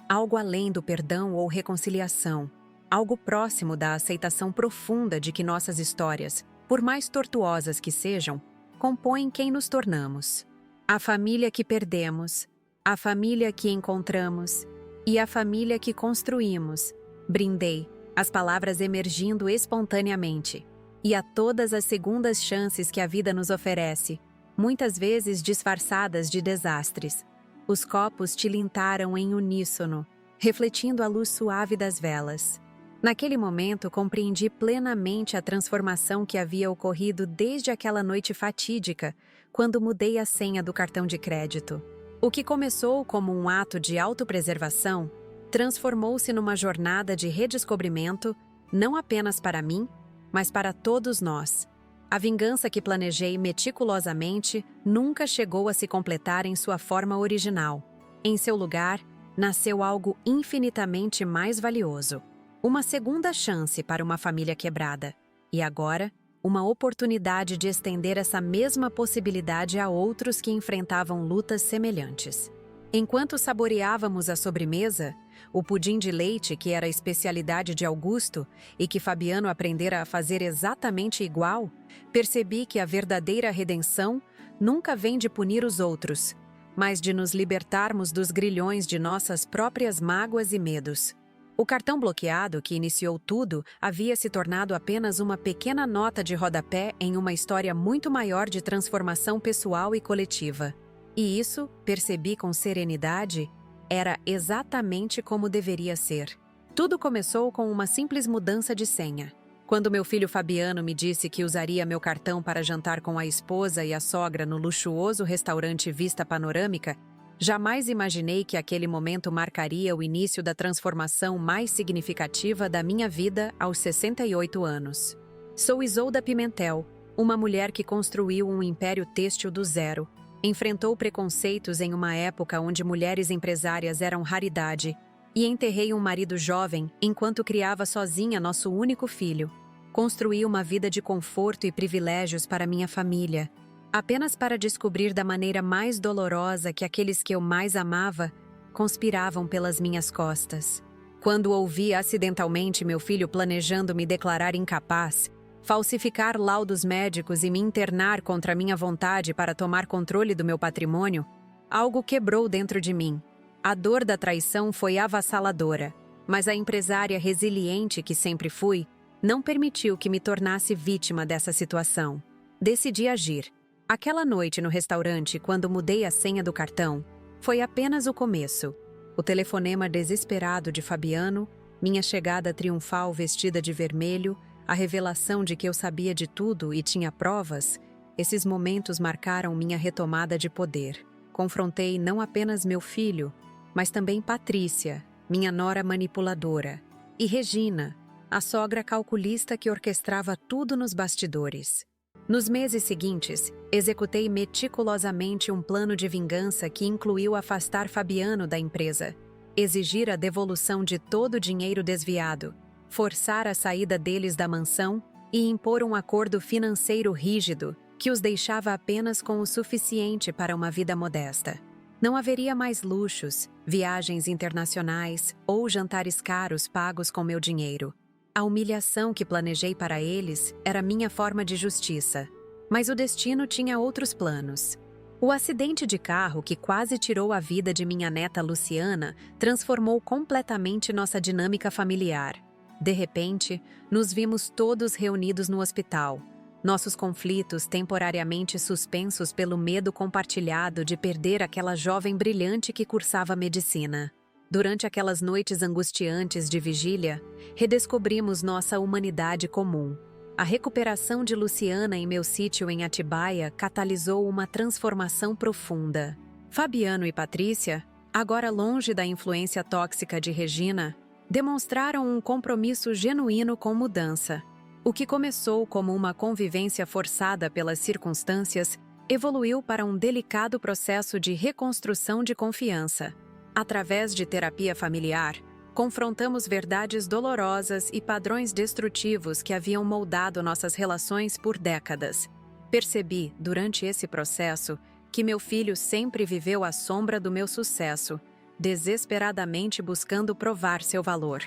Algo além do perdão ou reconciliação, algo próximo da aceitação profunda de que nossas histórias, por mais tortuosas que sejam, compõem quem nos tornamos. A família que perdemos, a família que encontramos E a família que construímos. Brindei, as palavras emergindo espontaneamente. E a todas as segundas chances que a vida nos oferece, muitas vezes disfarçadas de desastres. Os copos tilintaram em uníssono, refletindo a luz suave das velas. Naquele momento, compreendi plenamente a transformação que havia ocorrido desde aquela noite fatídica, quando mudei a senha do cartão de crédito. O que começou como um ato de autopreservação, transformou-se numa jornada de redescobrimento, não apenas para mim, mas para todos nós. A vingança que planejei meticulosamente nunca chegou a se completar em sua forma original. Em seu lugar, nasceu algo infinitamente mais valioso. Uma segunda chance para uma família quebrada. E agora, uma oportunidade de estender essa mesma possibilidade a outros que enfrentavam lutas semelhantes. Enquanto saboreávamos a sobremesa, o pudim de leite, que era a especialidade de Augusto e que Fabiano aprendera a fazer exatamente igual, percebi que a verdadeira redenção nunca vem de punir os outros, mas de nos libertarmos dos grilhões de nossas próprias mágoas e medos. O cartão bloqueado, que iniciou tudo, havia se tornado apenas uma pequena nota de rodapé em uma história muito maior de transformação pessoal e coletiva. E isso, percebi com serenidade, era exatamente como deveria ser. Tudo começou com uma simples mudança de senha. Quando meu filho Fabiano me disse que usaria meu cartão para jantar com a esposa e a sogra no luxuoso restaurante Vista Panorâmica, jamais imaginei que aquele momento marcaria o início da transformação mais significativa da minha vida aos 68 anos. Sou Isolda Pimentel, uma mulher que construiu um império têxtil do zero. Enfrentou preconceitos em uma época onde mulheres empresárias eram raridade e enterrei um marido jovem enquanto criava sozinha nosso único filho. Construí uma vida de conforto e privilégios para minha família, apenas para descobrir da maneira mais dolorosa que aqueles que eu mais amava conspiravam pelas minhas costas. Quando ouvi acidentalmente meu filho planejando me declarar incapaz, falsificar laudos médicos e me internar contra minha vontade para tomar controle do meu patrimônio, algo quebrou dentro de mim. A dor da traição foi avassaladora, mas a empresária resiliente que sempre fui não permitiu que me tornasse vítima dessa situação. Decidi agir. Aquela noite no restaurante, quando mudei a senha do cartão, foi apenas o começo. O telefonema desesperado de Fabiano, minha chegada triunfal vestida de vermelho, a revelação de que eu sabia de tudo e tinha provas, esses momentos marcaram minha retomada de poder. Confrontei não apenas meu filho, mas também Patrícia, minha nora manipuladora, e Regina, a sogra calculista que orquestrava tudo nos bastidores. Nos meses seguintes, executei meticulosamente um plano de vingança que incluiu afastar Fabiano da empresa, exigir a devolução de todo o dinheiro desviado, forçar a saída deles da mansão e impor um acordo financeiro rígido que os deixava apenas com o suficiente para uma vida modesta. Não haveria mais luxos, viagens internacionais ou jantares caros pagos com meu dinheiro. A humilhação que planejei para eles era minha forma de justiça, mas o destino tinha outros planos. O acidente de carro que quase tirou a vida de minha neta Luciana transformou completamente nossa dinâmica familiar. De repente, nos vimos todos reunidos no hospital, nossos conflitos temporariamente suspensos pelo medo compartilhado de perder aquela jovem brilhante que cursava medicina. Durante aquelas noites angustiantes de vigília, redescobrimos nossa humanidade comum. A recuperação de Luciana em meu sítio em Atibaia catalisou uma transformação profunda. Fabiano e Patrícia, agora longe da influência tóxica de Regina, demonstraram um compromisso genuíno com mudança. O que começou como uma convivência forçada pelas circunstâncias evoluiu para um delicado processo de reconstrução de confiança. Através de terapia familiar, confrontamos verdades dolorosas e padrões destrutivos que haviam moldado nossas relações por décadas. Percebi, durante esse processo, que meu filho sempre viveu à sombra do meu sucesso, desesperadamente buscando provar seu valor.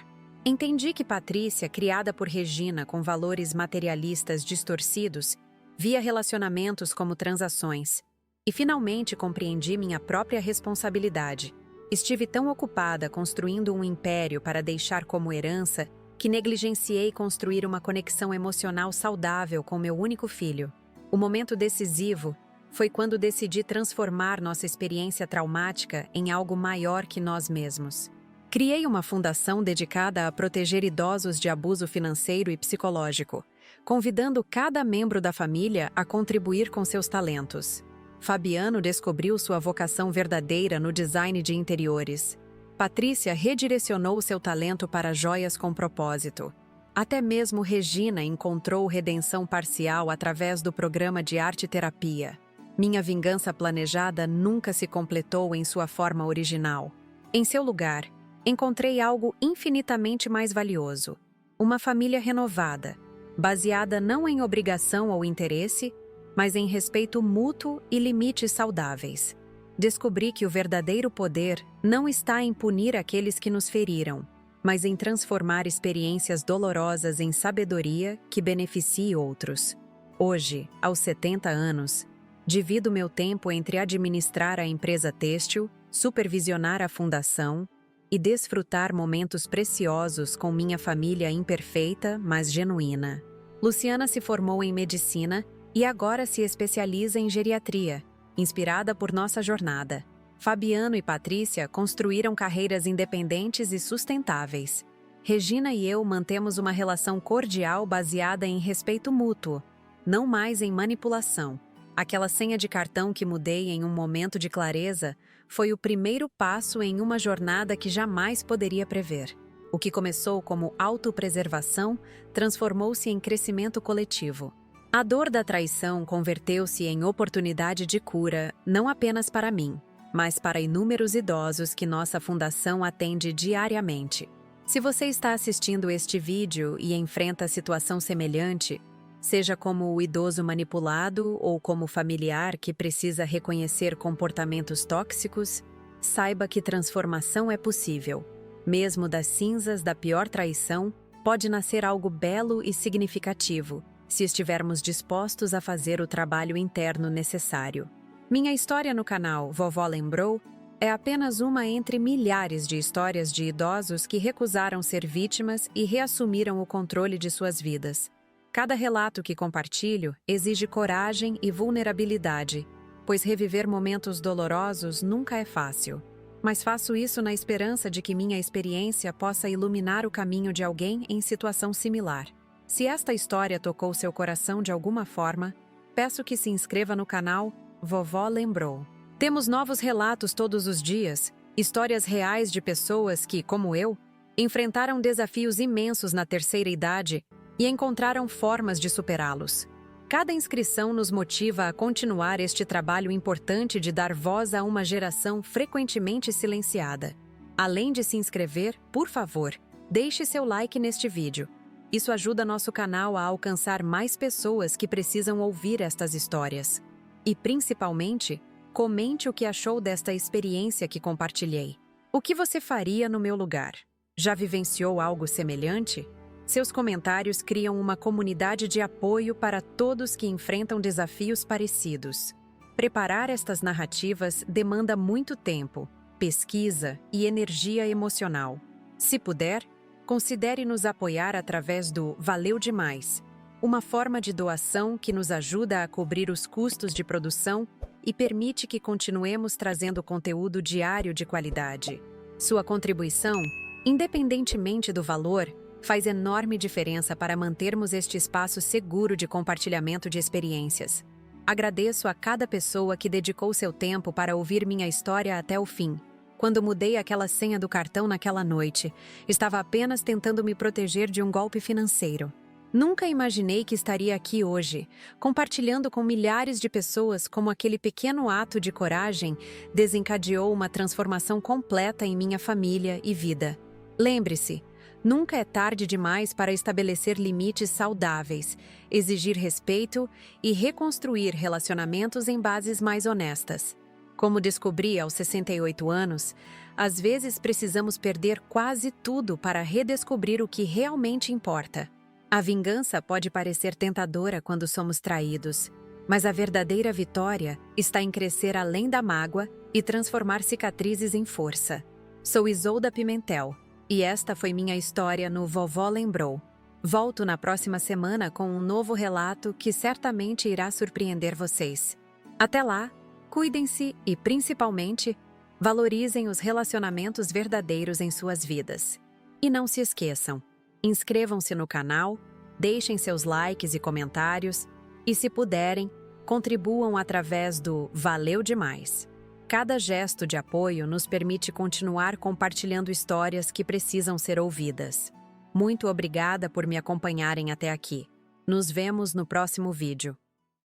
Entendi que Patrícia, criada por Regina com valores materialistas distorcidos, via relacionamentos como transações. E finalmente compreendi minha própria responsabilidade. Estive tão ocupada construindo um império para deixar como herança que negligenciei construir uma conexão emocional saudável com meu único filho. O momento decisivo foi quando decidi transformar nossa experiência traumática em algo maior que nós mesmos. Criei uma fundação dedicada a proteger idosos de abuso financeiro e psicológico, convidando cada membro da família a contribuir com seus talentos. Fabiano descobriu sua vocação verdadeira no design de interiores. Patrícia redirecionou seu talento para joias com propósito. Até mesmo Regina encontrou redenção parcial através do programa de arte-terapia. Minha vingança planejada nunca se completou em sua forma original. Em seu lugar, encontrei algo infinitamente mais valioso: uma família renovada, baseada não em obrigação ou interesse, mas em respeito mútuo e limites saudáveis. Descobri que o verdadeiro poder não está em punir aqueles que nos feriram, mas em transformar experiências dolorosas em sabedoria que beneficie outros. Hoje, aos 70 anos, divido meu tempo entre administrar a empresa têxtil, supervisionar a fundação e desfrutar momentos preciosos com minha família imperfeita, mas genuína. Luciana se formou em medicina e agora se especializa em geriatria, inspirada por nossa jornada. Fabiano e Patrícia construíram carreiras independentes e sustentáveis. Regina e eu mantemos uma relação cordial baseada em respeito mútuo, não mais em manipulação. Aquela senha de cartão que mudei em um momento de clareza foi o primeiro passo em uma jornada que jamais poderia prever. O que começou como autopreservação transformou-se em crescimento coletivo. A dor da traição converteu-se em oportunidade de cura, não apenas para mim, mas para inúmeros idosos que nossa fundação atende diariamente. Se você está assistindo este vídeo e enfrenta situação semelhante, seja como o idoso manipulado ou como familiar que precisa reconhecer comportamentos tóxicos, saiba que transformação é possível. Mesmo das cinzas da pior traição, pode nascer algo belo e significativo, se estivermos dispostos a fazer o trabalho interno necessário. Minha história no canal Vovó Lembrou é apenas uma entre milhares de histórias de idosos que recusaram ser vítimas e reassumiram o controle de suas vidas. Cada relato que compartilho exige coragem e vulnerabilidade, pois reviver momentos dolorosos nunca é fácil. Mas faço isso na esperança de que minha experiência possa iluminar o caminho de alguém em situação similar. Se esta história tocou seu coração de alguma forma, peço que se inscreva no canal Vovó Lembrou. Temos novos relatos todos os dias, histórias reais de pessoas que, como eu, enfrentaram desafios imensos na terceira idade e encontraram formas de superá-los. Cada inscrição nos motiva a continuar este trabalho importante de dar voz a uma geração frequentemente silenciada. Além de se inscrever, por favor, deixe seu like neste vídeo. Isso ajuda nosso canal a alcançar mais pessoas que precisam ouvir estas histórias. E, principalmente, comente o que achou desta experiência que compartilhei. O que você faria no meu lugar? Já vivenciou algo semelhante? Seus comentários criam uma comunidade de apoio para todos que enfrentam desafios parecidos. Preparar estas narrativas demanda muito tempo, pesquisa e energia emocional. Se puder, considere nos apoiar através do Valeu Demais, uma forma de doação que nos ajuda a cobrir os custos de produção e permite que continuemos trazendo conteúdo diário de qualidade. Sua contribuição, independentemente do valor, faz enorme diferença para mantermos este espaço seguro de compartilhamento de experiências. Agradeço a cada pessoa que dedicou seu tempo para ouvir minha história até o fim. Quando mudei aquela senha do cartão naquela noite, estava apenas tentando me proteger de um golpe financeiro. Nunca imaginei que estaria aqui hoje, compartilhando com milhares de pessoas como aquele pequeno ato de coragem desencadeou uma transformação completa em minha família e vida. Lembre-se, nunca é tarde demais para estabelecer limites saudáveis, exigir respeito e reconstruir relacionamentos em bases mais honestas. Como descobri aos 68 anos, às vezes precisamos perder quase tudo para redescobrir o que realmente importa. A vingança pode parecer tentadora quando somos traídos, Mas a verdadeira vitória está em crescer além da mágoa e transformar cicatrizes em força. Sou Isolda Pimentel, e esta foi minha história no Vovó Lembrou. Volto na próxima semana com um novo relato que certamente irá surpreender vocês. Até lá, cuidem-se e, principalmente, valorizem os relacionamentos verdadeiros em suas vidas. E não se esqueçam, inscrevam-se no canal, deixem seus likes e comentários, e se puderem, contribuam através do Valeu Demais. Cada gesto de apoio nos permite continuar compartilhando histórias que precisam ser ouvidas. Muito obrigada por me acompanharem até aqui. Nos vemos no próximo vídeo.